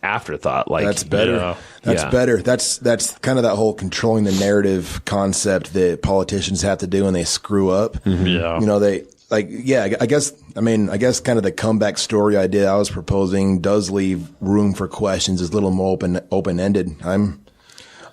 S2: afterthought. Like,
S3: that's better. Yeah. That's better. That's kind of that whole controlling the narrative concept that politicians have to do when they screw up.
S1: Mm-hmm. Yeah.
S3: I guess kind of the comeback story idea I was proposing does leave room for questions, is a little more open-ended.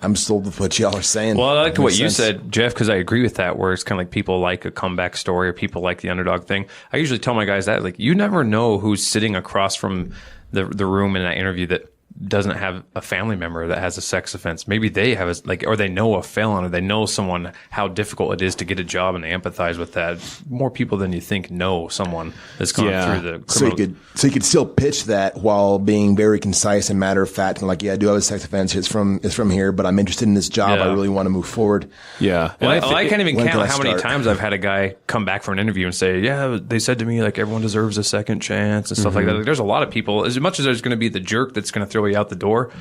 S3: I'm sold with what y'all are saying.
S1: Well, I like what you
S3: sense.
S1: said, Jeff, because I agree with that, where it's kind of like people like a comeback story or people like the underdog thing. I usually tell my guys that, like, you never know who's sitting across from the room in that interview that doesn't have a family member that has a sex offense. Maybe they have or they know a felon, or they know someone, how difficult it is to get a job, and they empathize with that. More people than you think know someone that's gone through the criminal.
S3: So you could still pitch that while being very concise and matter of fact, and like, yeah, I do have a sex offense. It's from here, but I'm interested in this job. I really want to move forward.
S2: Yeah.
S1: Well, I can't even count how many times I've had a guy come back from an interview and say, yeah, they said to me, like, everyone deserves a second chance and stuff like that. Like, there's a lot of people, as much as there's going to be the jerk that's going to throw you out the door,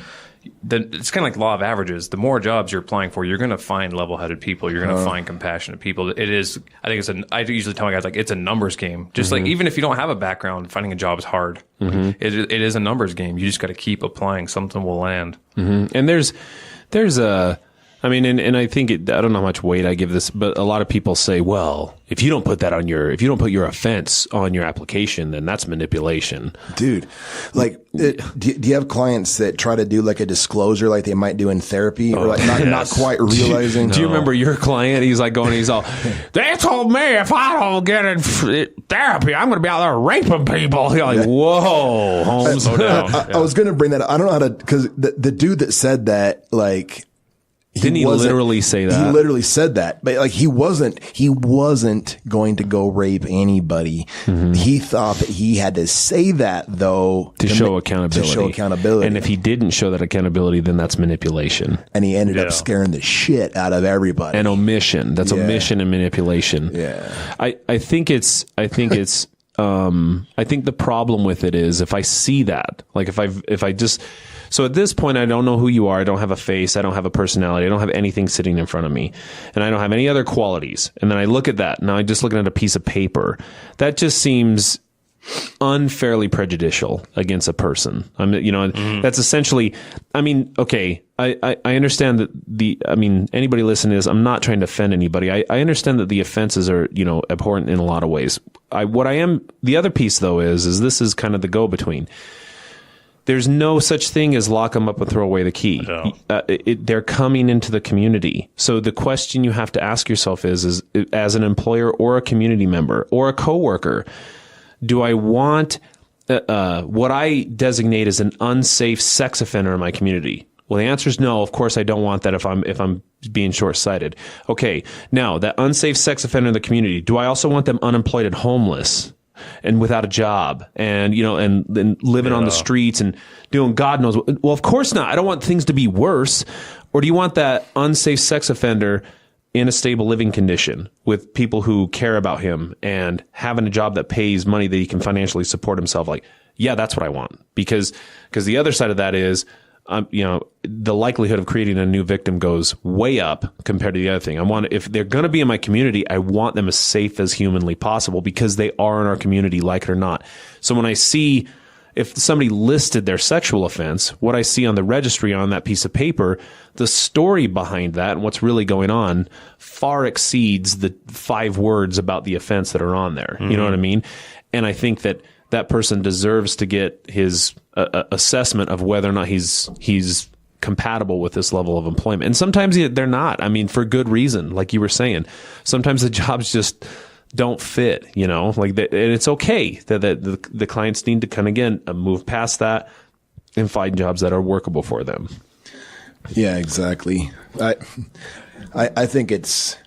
S1: it's kind of like law of averages. The more jobs you're applying for, you're going to find level-headed people. You're going to find compassionate people. It is, I think I usually tell my guys, like, it's a numbers game. Just like, even if you don't have a background, finding a job is hard. It is a numbers game. You just got to keep applying. Something will land.
S2: And there's a, I mean, and I think I don't know how much weight I give this, but a lot of people say, well, if you don't put your offense on your application, then that's manipulation.
S3: Dude, like, do you have clients that try to do like a disclosure like they might do in therapy, or like not quite realizing?
S2: Do you remember your client? He's like he's all, they told me if I don't get in therapy, I'm going to be out there raping people. You're like, whoa, Holmes, slow down.
S3: I was going to bring that up. I don't know how to, because the dude that said that, like,
S2: Didn't he literally say that?
S3: He literally said that, but like he wasn't going to go rape anybody. He thought that he had to say that though
S2: to show accountability. And if he didn't show that accountability, then that's manipulation.
S3: And he ended up scaring the shit out of everybody.
S2: And omission. That's omission and manipulation.
S3: Yeah.
S2: I think the problem with it is if I see that, like if I just, so at this point, I don't know who you are. I don't have a face. I don't have a personality. I don't have anything sitting in front of me, and I don't have any other qualities. And then I look at that. Now I'm just looking at a piece of paper. That just seems unfairly prejudicial against a person. That's essentially, I mean, okay, I understand that anybody listening to this, I'm not trying to offend anybody. I understand that the offenses are, abhorrent in a lot of ways. The other piece though is this is kind of the go-between. There's no such thing as lock them up and throw away the key. No. They're coming into the community. So the question you have to ask yourself is as an employer or a community member or a coworker, do I want what I designate as an unsafe sex offender in my community? Well, the answer is no. Of course, I don't want that if I'm being short-sighted. Okay, now that unsafe sex offender in the community, do I also want them unemployed and homeless and without a job and living on the streets and doing God knows what? Well, of course not. I don't want things to be worse. Or do you want that unsafe sex offender in a stable living condition with people who care about him and having a job that pays money that he can financially support himself? Like, yeah, that's what I want. Because the other side of that is, the likelihood of creating a new victim goes way up compared to the other thing. If they're going to be in my community, I want them as safe as humanly possible because they are in our community, like it or not. So when I see, if somebody listed their sexual offense, what I see on the registry on that piece of paper, the story behind that and what's really going on far exceeds the 5 words about the offense that are on there. You know what I mean? And I think that person deserves to get his assessment of whether or not he's compatible with this level of employment. And sometimes they're not. I mean, for good reason, like you were saying. Sometimes the jobs just don't fit, and it's okay that the clients need to kind of, again, move past that and find jobs that are workable for them.
S3: Yeah, exactly. I think it's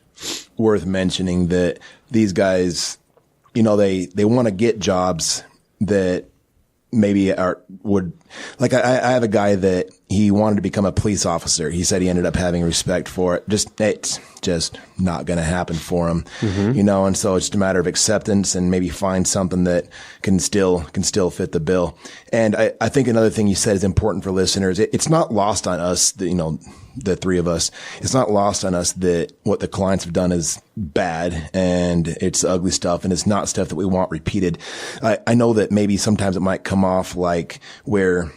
S3: worth mentioning that these guys, they want to get jobs that maybe I have a guy that he wanted to become a police officer. He said he ended up having respect for it. It's just not going to happen for him, and so it's just a matter of acceptance and maybe find something that can still fit the bill. And I think another thing you said is important for listeners. It's not lost on us that, the 3 of us, it's not lost on us that what the clients have done is bad and it's ugly stuff and it's not stuff that we want repeated. I know that maybe sometimes it might come off like where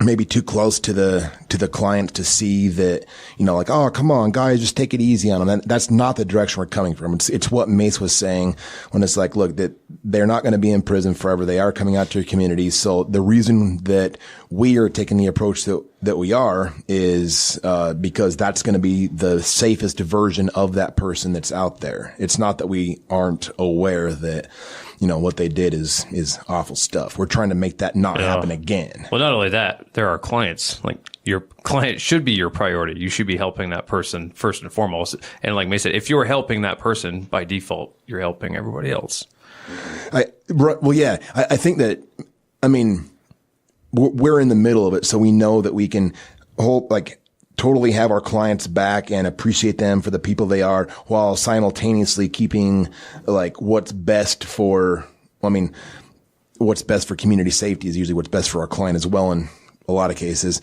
S3: maybe too close to the client to see that, like, oh, come on, guys, just take it easy on them. That's not the direction we're coming from. It's what Mace was saying when it's like, look, that they're not going to be in prison forever. They are coming out to your communities. So the reason that we are taking the approach that we are is, because that's going to be the safest version of that person that's out there. It's not that we aren't aware that, what they did is awful stuff. We're trying to make that not happen again.
S1: Well, not only that, there are clients. Like, your client should be your priority. You should be helping that person first and foremost. And like May said, if you're helping that person, by default, you're helping everybody else.
S3: I think that, we're in the middle of it. So we know that we can totally have our clients back and appreciate them for the people they are, while simultaneously keeping what's best for community safety is usually what's best for our client as well in a lot of cases.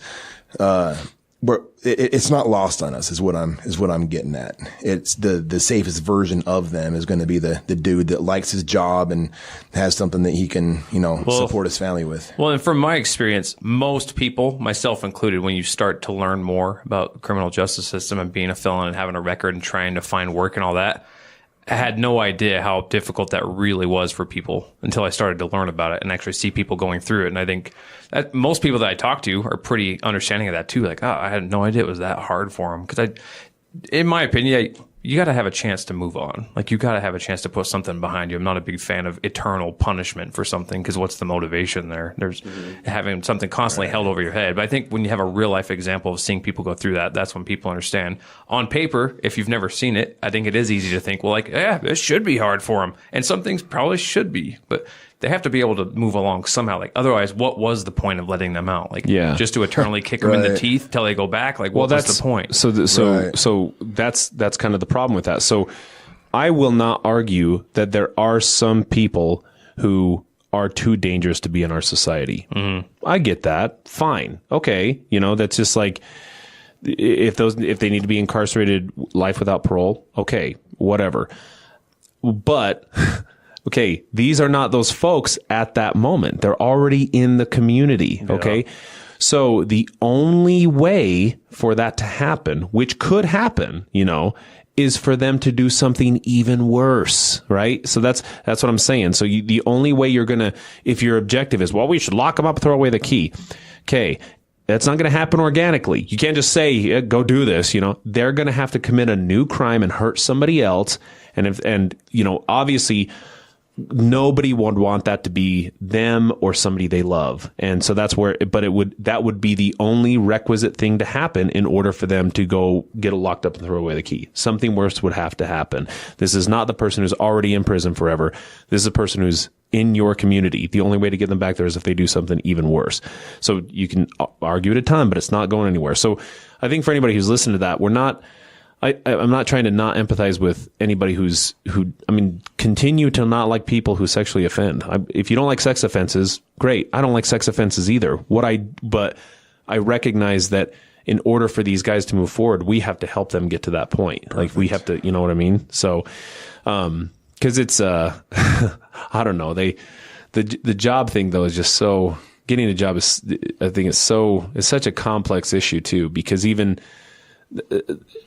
S3: But it's not lost on us is what I'm getting at. It's the safest version of them is going to be the dude that likes his job and has something that he can, support his family with.
S1: Well, and from my experience, most people, myself included, when you start to learn more about the criminal justice system and being a felon and having a record and trying to find work and all that, I had no idea how difficult that really was for people until I started to learn about it and actually see people going through it. And I think that most people that I talk to are pretty understanding of that too. Like, oh, I had no idea it was that hard for them. Because in my opinion, you got to have a chance to move on. Like, you got to have a chance to put something behind you. I'm not a big fan of eternal punishment for something, because what's the motivation there? There's having something constantly held over your head. But I think when you have a real life example of seeing people go through that, that's when people understand. On paper, if you've never seen it, I think it is easy to think, well, this should be hard for them. And some things probably should be, but they have to be able to move along somehow. Like, otherwise, what was the point of letting them out? Like, just to eternally kick them in the teeth till they go back? Like, what was the point?
S2: So that's kind of the problem with that. So I will not argue that there are some people who are too dangerous to be in our society. Mm-hmm. I get that. Fine. Okay. That's just like, if they need to be incarcerated, life without parole. Okay. Whatever. But okay, these are not those folks at that moment. They're already in the community. Okay. Yeah. So the only way for that to happen, which could happen, is for them to do something even worse, right? So that's what I'm saying. So the only way you're going to, if your objective is, well, we should lock them up, throw away the key. Okay. That's not going to happen organically. You can't just say, go do this. They're going to have to commit a new crime and hurt somebody else. And obviously, nobody would want that to be them or somebody they love. And so that's where, that would be the only requisite thing to happen in order for them to go get locked up and throw away the key. Something worse would have to happen. This is not the person who's already in prison forever. This is a person who's in your community. The only way to get them back there is if they do something even worse. So you can argue it a ton, but it's not going anywhere. So I think for anybody who's listened to that, I'm not trying to not empathize with anybody continue to not like people who sexually offend. If you don't like sex offenses, great. I don't like sex offenses either. But I recognize that in order for these guys to move forward, we have to help them get to that point. Perfect. Like, we have to, you know what I mean? So, cause it's, I don't know. The job thing though is just so, getting a job is, I think it's such a complex issue too, because even,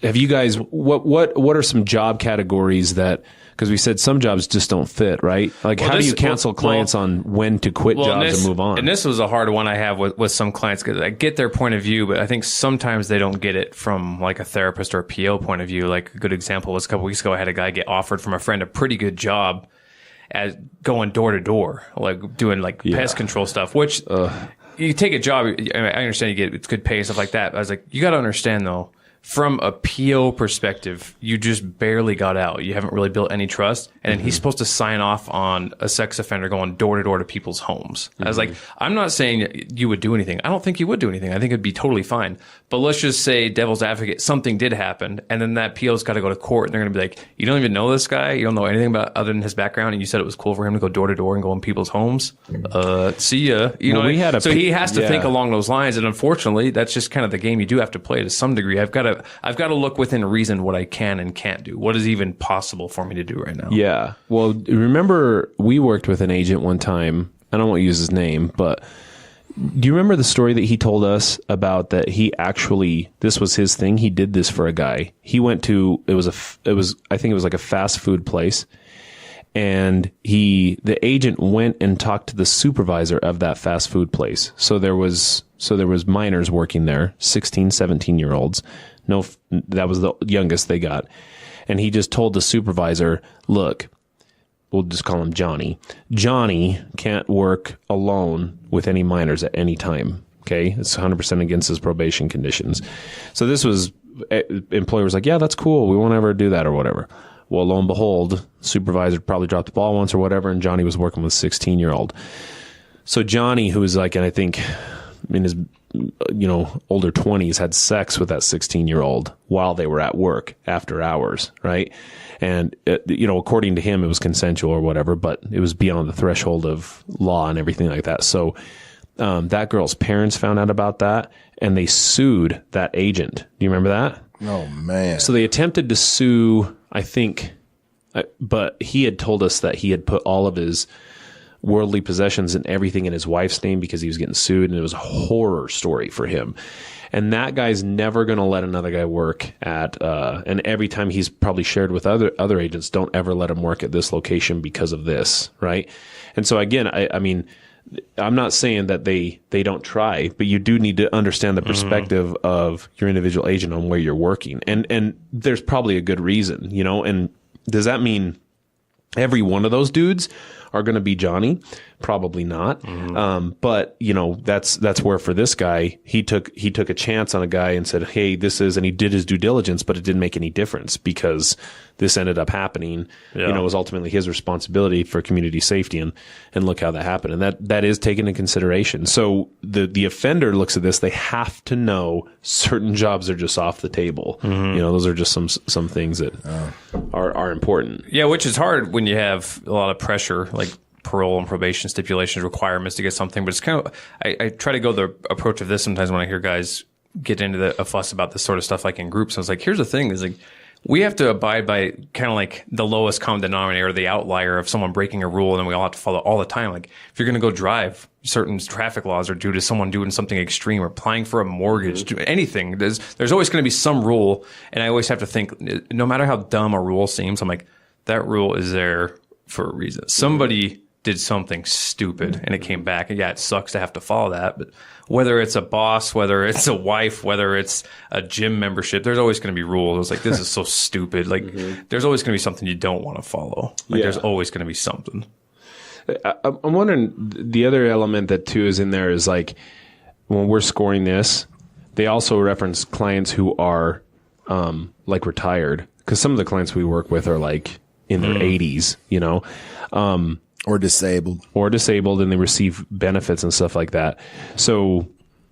S2: have you guys, what are some job categories that, because we said some jobs just don't fit, right? Like, how do you counsel clients on when to quit jobs and move on?
S1: And this was a hard one I have with some clients, because I get their point of view, but I think sometimes they don't get it from like a therapist or a PO point of view. Like, a good example was a couple weeks ago, I had a guy get offered from a friend a pretty good job as going door to door, like doing pest control stuff, which you take a job. I understand it's good pay and stuff like that. But I was like, you got to understand though, from a PO perspective, you just barely got out. You haven't really built any trust. And then he's supposed to sign off on a sex offender going door to door to people's homes. I was like, I'm not saying you would do anything. I don't think you would do anything. I think it'd be totally fine. But let's just say, devil's advocate, something did happen. And then that PO's got to go to court. And they're going to be like, you don't even know this guy. You don't know anything about other than his background. And you said it was cool for him to go door to door and go in people's homes. See ya. So he has to think along those lines. And unfortunately, that's just kind of the game you do have to play to some degree. I've got to look within reason what I can and can't do. What is even possible for me to do right now?
S2: Yeah. Well, remember we worked with an agent one time. I don't want to use his name, but Do you remember the story that he told us about that this was his thing? He did this for a guy. He went to, I think it was like a fast food place. And the agent went and talked to the supervisor of that fast food place. So there was minors working there, 16, 17-year-olds. No, that was the youngest they got. And he just told the supervisor, look, we'll just call him Johnny. Johnny can't work alone with any minors at any time. Okay. It's 100% against his probation conditions. So this was, employer was like, yeah, that's cool. We won't ever do that or whatever. Well, lo and behold, supervisor probably dropped the ball once or whatever, and Johnny was working with a 16-year-old. So Johnny, who was like, and I think in his, older 20s, had sex with that 16-year-old while they were at work after hours, right? And, according to him, it was consensual or whatever, but it was beyond the threshold of law and everything like that. So that girl's parents found out about that, and they sued that agent. Do you remember that?
S3: Oh, man.
S2: So they attempted to sue, I think, but he had told us that he had put all of his worldly possessions and everything in his wife's name because he was getting sued, and it was a horror story for him. And that guy's never going to let another guy work at, and every time he's probably shared with other agents, don't ever let him work at this location because of this, right? And so again, I mean, I'm not saying that they don't try, but you do need to understand the perspective of your individual agent on where you're working. And there's probably a good reason, and does that mean every one of those dudes are going to be Johnny? Probably not. But that's where for this guy, he took a chance on a guy and said, hey, and he did his due diligence, but it didn't make any difference because this ended up happening. Yeah. It was ultimately his responsibility for community safety, and look how that happened. And that is taken into consideration. So the offender looks at this, they have to know certain jobs are just off the table. Those are just some things that are important.
S1: Yeah, which is hard when you have a lot of pressure, like parole and probation stipulations, requirements to get something. But it's kind of, I try to go the approach of this sometimes when I hear guys get into a fuss about this sort of stuff, like in groups. I was like, here's the thing, is like, we have to abide by kind of like the lowest common denominator, the outlier of someone breaking a rule, and then we all have to follow all the time. Like if you're going to go drive, certain traffic laws are due to someone doing something extreme or applying for a mortgage, anything. There's always going to be some rule. And I always have to think, no matter how dumb a rule seems, I'm like, that rule is there for a reason. Somebody did something stupid and it came back. And yeah, it sucks to have to follow that, but whether it's a boss, whether it's a wife, whether it's a gym membership, there's always going to be rules. It's like, this is so stupid. Like there's always going to be something you don't want to follow. Like there's always going to be something.
S2: I'm wondering, the other element that too is in there is like, when we're scoring this, they also reference clients who are like retired, because some of the clients we work with are like in their 80s,
S3: or disabled,
S2: and they receive benefits and stuff like that. So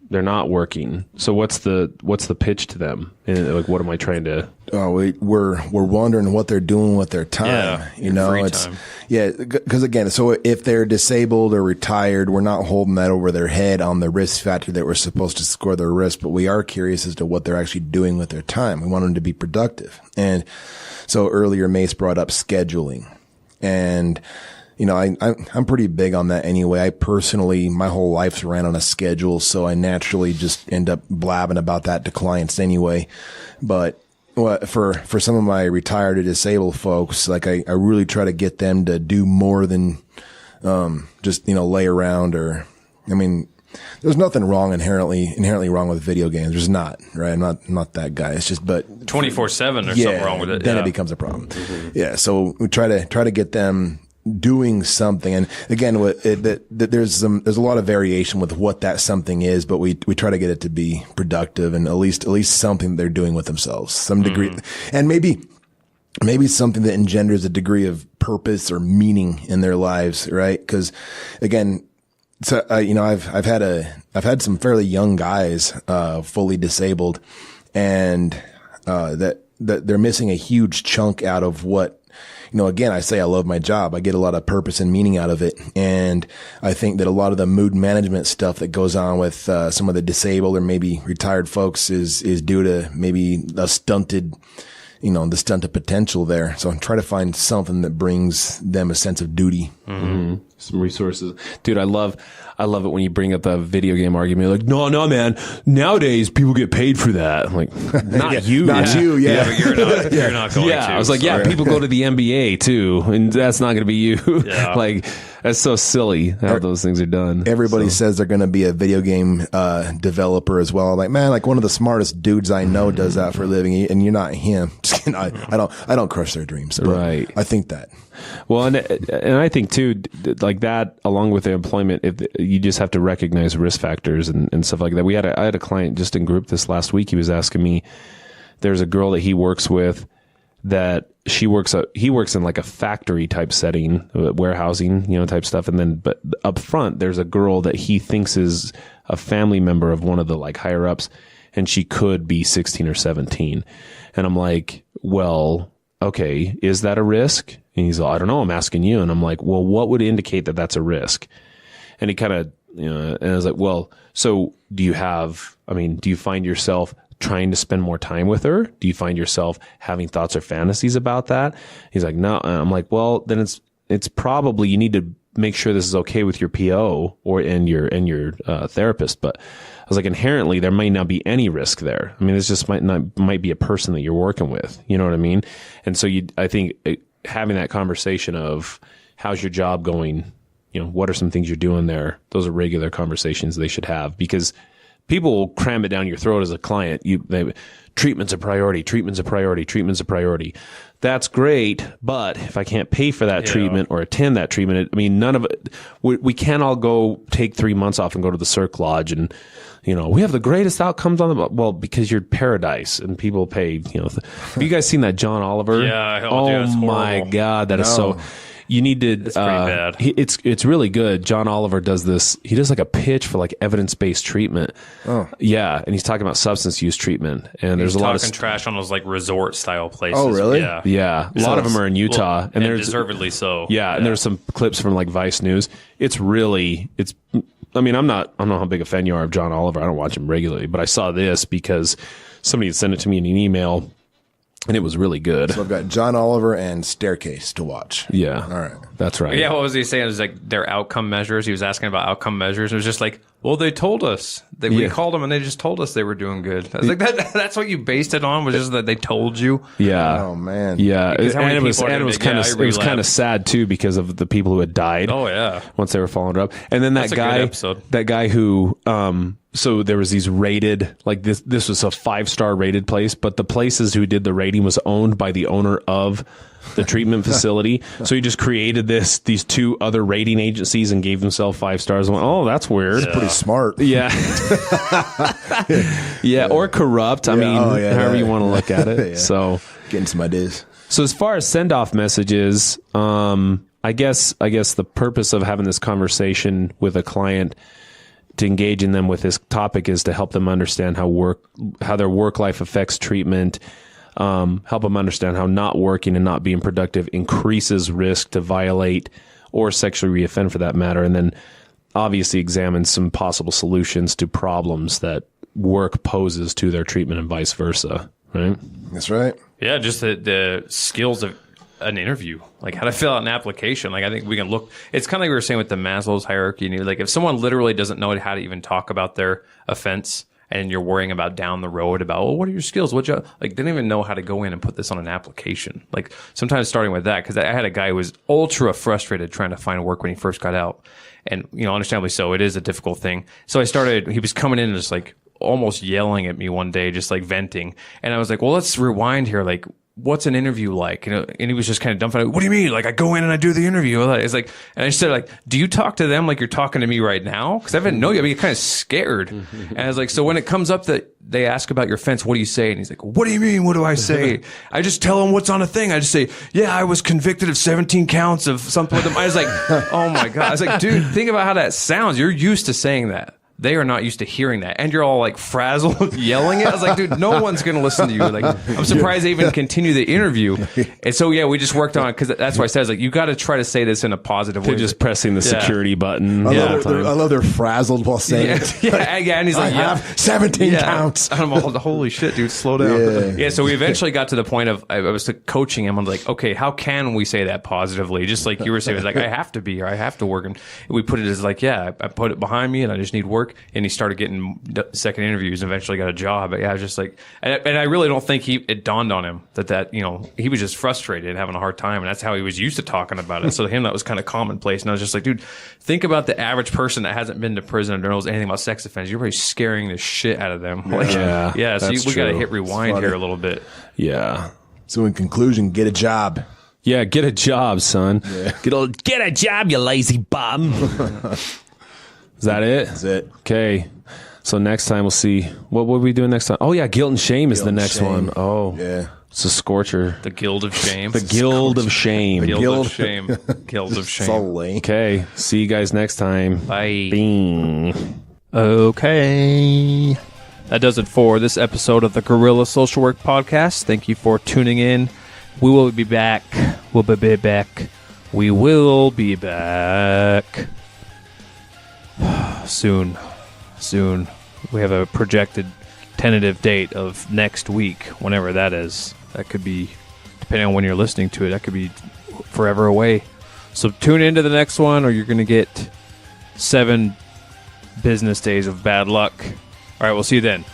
S2: they're not working. So what's the pitch to them? And like, what am I trying to?
S3: We're wondering what they're doing with their time.
S1: Time.
S3: Because again, so if they're disabled or retired, we're not holding that over their head on the risk factor that we're supposed to score their risk, but we are curious as to what they're actually doing with their time. We want them to be productive. And so earlier, Mace brought up scheduling, and I'm pretty big on that anyway. I personally, my whole life's ran on a schedule, so I naturally just end up blabbing about that to clients anyway. But for some of my retired or disabled folks, like I really try to get them to do more than just lay around. Or there's nothing wrong inherently wrong with video games. There's not, right? I'm not that guy. It's just, but
S1: 24/7, there's something wrong with it.
S3: Then it becomes a problem. Yeah. So we try to get them doing something. And again, there's a lot of variation with what that something is, but we try to get it to be productive and at least something they're doing with themselves, some degree, and maybe something that engenders a degree of purpose or meaning in their lives, right? Because again, so I've had some fairly young guys fully disabled, and that they're missing a huge chunk out of what. Again, I say I love my job. I get a lot of purpose and meaning out of it. And I think that a lot of the mood management stuff that goes on with some of the disabled or maybe retired folks is due to maybe the stunted potential there. So I'm trying to find something that brings them a sense of duty.
S2: Mm-hmm. some resources. Dude, I love it when you bring up the video game argument. Like, no, man. Nowadays, people get paid for that. I'm like, not you.
S3: Not you, yeah.
S1: But you're not going to.
S2: Yeah, I was like, yeah, people go to the NBA too, and that's not going to be you.
S1: Yeah.
S2: Like, that's so silly how those things are done.
S3: Everybody says they're going to be a video game developer as well. I'm like, man, like one of the smartest dudes I know does that for a living, and you're not him. Just kidding. I don't crush their dreams. But
S2: right.
S3: I think that.
S2: Well, and I think too, like that, along with the employment, if you just have to recognize risk factors and stuff like that. I had a client just in group this last week. He was asking me, there's a girl that he works with that he works in like a factory type setting, warehousing, type stuff. And then, but up front, there's a girl that he thinks is a family member of one of the like higher ups, and she could be 16 or 17. And I'm like, well, okay, is that a risk? And he's like, I don't know, I'm asking you. And I'm like, well, what would indicate that that's a risk? And he kind of, and I was like, well, so do you find yourself trying to spend more time with her? Do you find yourself having thoughts or fantasies about that? He's like, no. And I'm like, well, then it's probably, you need to make sure this is okay with your PO and your therapist. But I was like, inherently, there might not be any risk there. I mean, this just might be a person that you're working with. You know what I mean? And so I think having that conversation of how's your job going? What are some things you're doing there? Those are regular conversations they should have, because people will cram it down your throat as a client. Treatment's a priority. Treatment's a priority. Treatment's a priority. That's great, but if I can't pay for that treatment or attend that treatment, none of it. We can't all go take 3 months off and go to the Cirque Lodge and we have the greatest outcomes on the because you're paradise and people pay. Have you guys seen that John Oliver?
S1: Yeah.
S2: Oh my God, that is so. You need to.
S1: It's pretty bad.
S2: It's really good. John Oliver does this. He does like a pitch for like evidence-based treatment. Oh, yeah, and he's talking about substance use treatment. And there's a lot of
S1: trash on those like resort style places.
S3: Oh, really?
S2: Yeah. A lot of them are in Utah,
S1: and there's deservedly so.
S2: Yeah, and there's some clips from like Vice News. It's. I don't know how big a fan you are of John Oliver. I don't watch him regularly, but I saw this because somebody had sent it to me in an email. And it was really good.
S3: So I've got John Oliver and Staircase to watch.
S2: Yeah.
S3: All right.
S2: That's right.
S1: Yeah, what was he saying? It was like their outcome measures. He was asking about outcome measures. It was just like, well, they told us. We called them and they just told us they were doing good. I was like, that's what you based it on, was just that they told you?
S2: Yeah.
S3: Oh, man.
S2: Yeah. And it was kind of sad, too, because of the people who had died.
S1: Oh, yeah.
S2: Once they were followed up. And then that guy who... So there was these rated, like this was a 5-star rated place, but the places who did the rating was owned by the owner of the treatment facility. So he just created these 2 other rating agencies and gave himself 5 stars. I went, oh, that's weird.
S3: That's pretty smart.
S2: Yeah. Yeah. Or corrupt. However you want to look at it.
S3: Yeah.
S2: So
S3: getting some ideas.
S2: So as far as send-off messages, I guess the purpose of having this conversation with a client to engage in them with this topic is to help them understand how their work life affects treatment, help them understand how not working and not being productive increases risk to violate or sexually reoffend for that matter, and then obviously examine some possible solutions to problems that work poses to their treatment and vice versa, right?
S3: That's right.
S1: Yeah, just the skills of an interview, like how to fill out an application. Like I think we can look, it's kind of like we were saying with the Maslow's hierarchy. Like if someone literally doesn't know how to even talk about their offense, and you're worrying about down the road about, well, what are your skills? What you like? They didn't even know how to go in and put this on an application. Like sometimes starting with that, because I had a guy who was ultra frustrated trying to find work when he first got out, and understandably so, it is a difficult thing. So he was coming in and just like almost yelling at me one day, just like venting, and I was like, well, let's rewind here, like, what's an interview like? And he was just kind of dumbfounded. What do you mean? Like I go in and I do the interview. It's like, and I said, like, do you talk to them like you're talking to me right now? Because I didn't know you. You're kind of scared. And I was like, so when it comes up that they ask about your fence, what do you say? And he's like, what do you mean? What do I say? I just tell them what's on a thing. I just say, yeah, I was convicted of 17 counts of something with them. I was like, oh my God. I was like, dude, think about how that sounds. You're used to saying that. they are not used to hearing that. And you're all like frazzled, yelling it. I was like, dude, no one's going to listen to you. Like, I'm surprised they even continue the interview. And so, yeah, we just worked on it because that's why I said, like, you got to try to say this in a positive way.
S2: They're just pressing the security button.
S3: I love they're frazzled while saying it.
S1: Yeah, and he's like,
S3: I have 17 counts.
S1: I'm all, holy shit, dude, slow down. Yeah, so we eventually got to the point of, I was coaching him. I'm like, okay, how can we say that positively? Just like you were saying, it's like, I have to be here. I have to work. And we put it as like, yeah, I put it behind me and I just need work. And he started getting second interviews and eventually got a job. But yeah, I was just like, and I really don't think it dawned on him that he was just frustrated and having a hard time. And that's how he was used to talking about it. So to him, that was kind of commonplace. And I was just like, dude, think about the average person that hasn't been to prison or knows anything about sex offense. You're probably scaring the shit out of them. Like, so we got to hit rewind here a little bit.
S2: Yeah.
S3: So in conclusion, get a job.
S2: Yeah, get a job, son.
S3: Yeah.
S2: Get a job, you lazy bum. Is that it?
S3: That's it.
S2: Okay. So next time we'll see. What will we do next time? Oh, yeah, Guilt and Shame is the next one. Oh.
S3: Yeah.
S2: It's a scorcher.
S1: The Guild of Shame.
S2: The Guild of Shame.
S1: Guild of Shame. Guild of Shame.
S3: So lame.
S2: Okay. See you guys next time.
S1: Bye.
S2: Bing.
S1: Okay. That does it for this episode of the Guerrilla Social Work Podcast. Thank you for tuning in. We will be back. We will be back soon. We have a projected tentative date of next week, whenever that is. That could be, depending on when you're listening to it, that could be forever away. So tune into the next one, or you're going to get 7 business days of bad luck. All right, we'll see you then.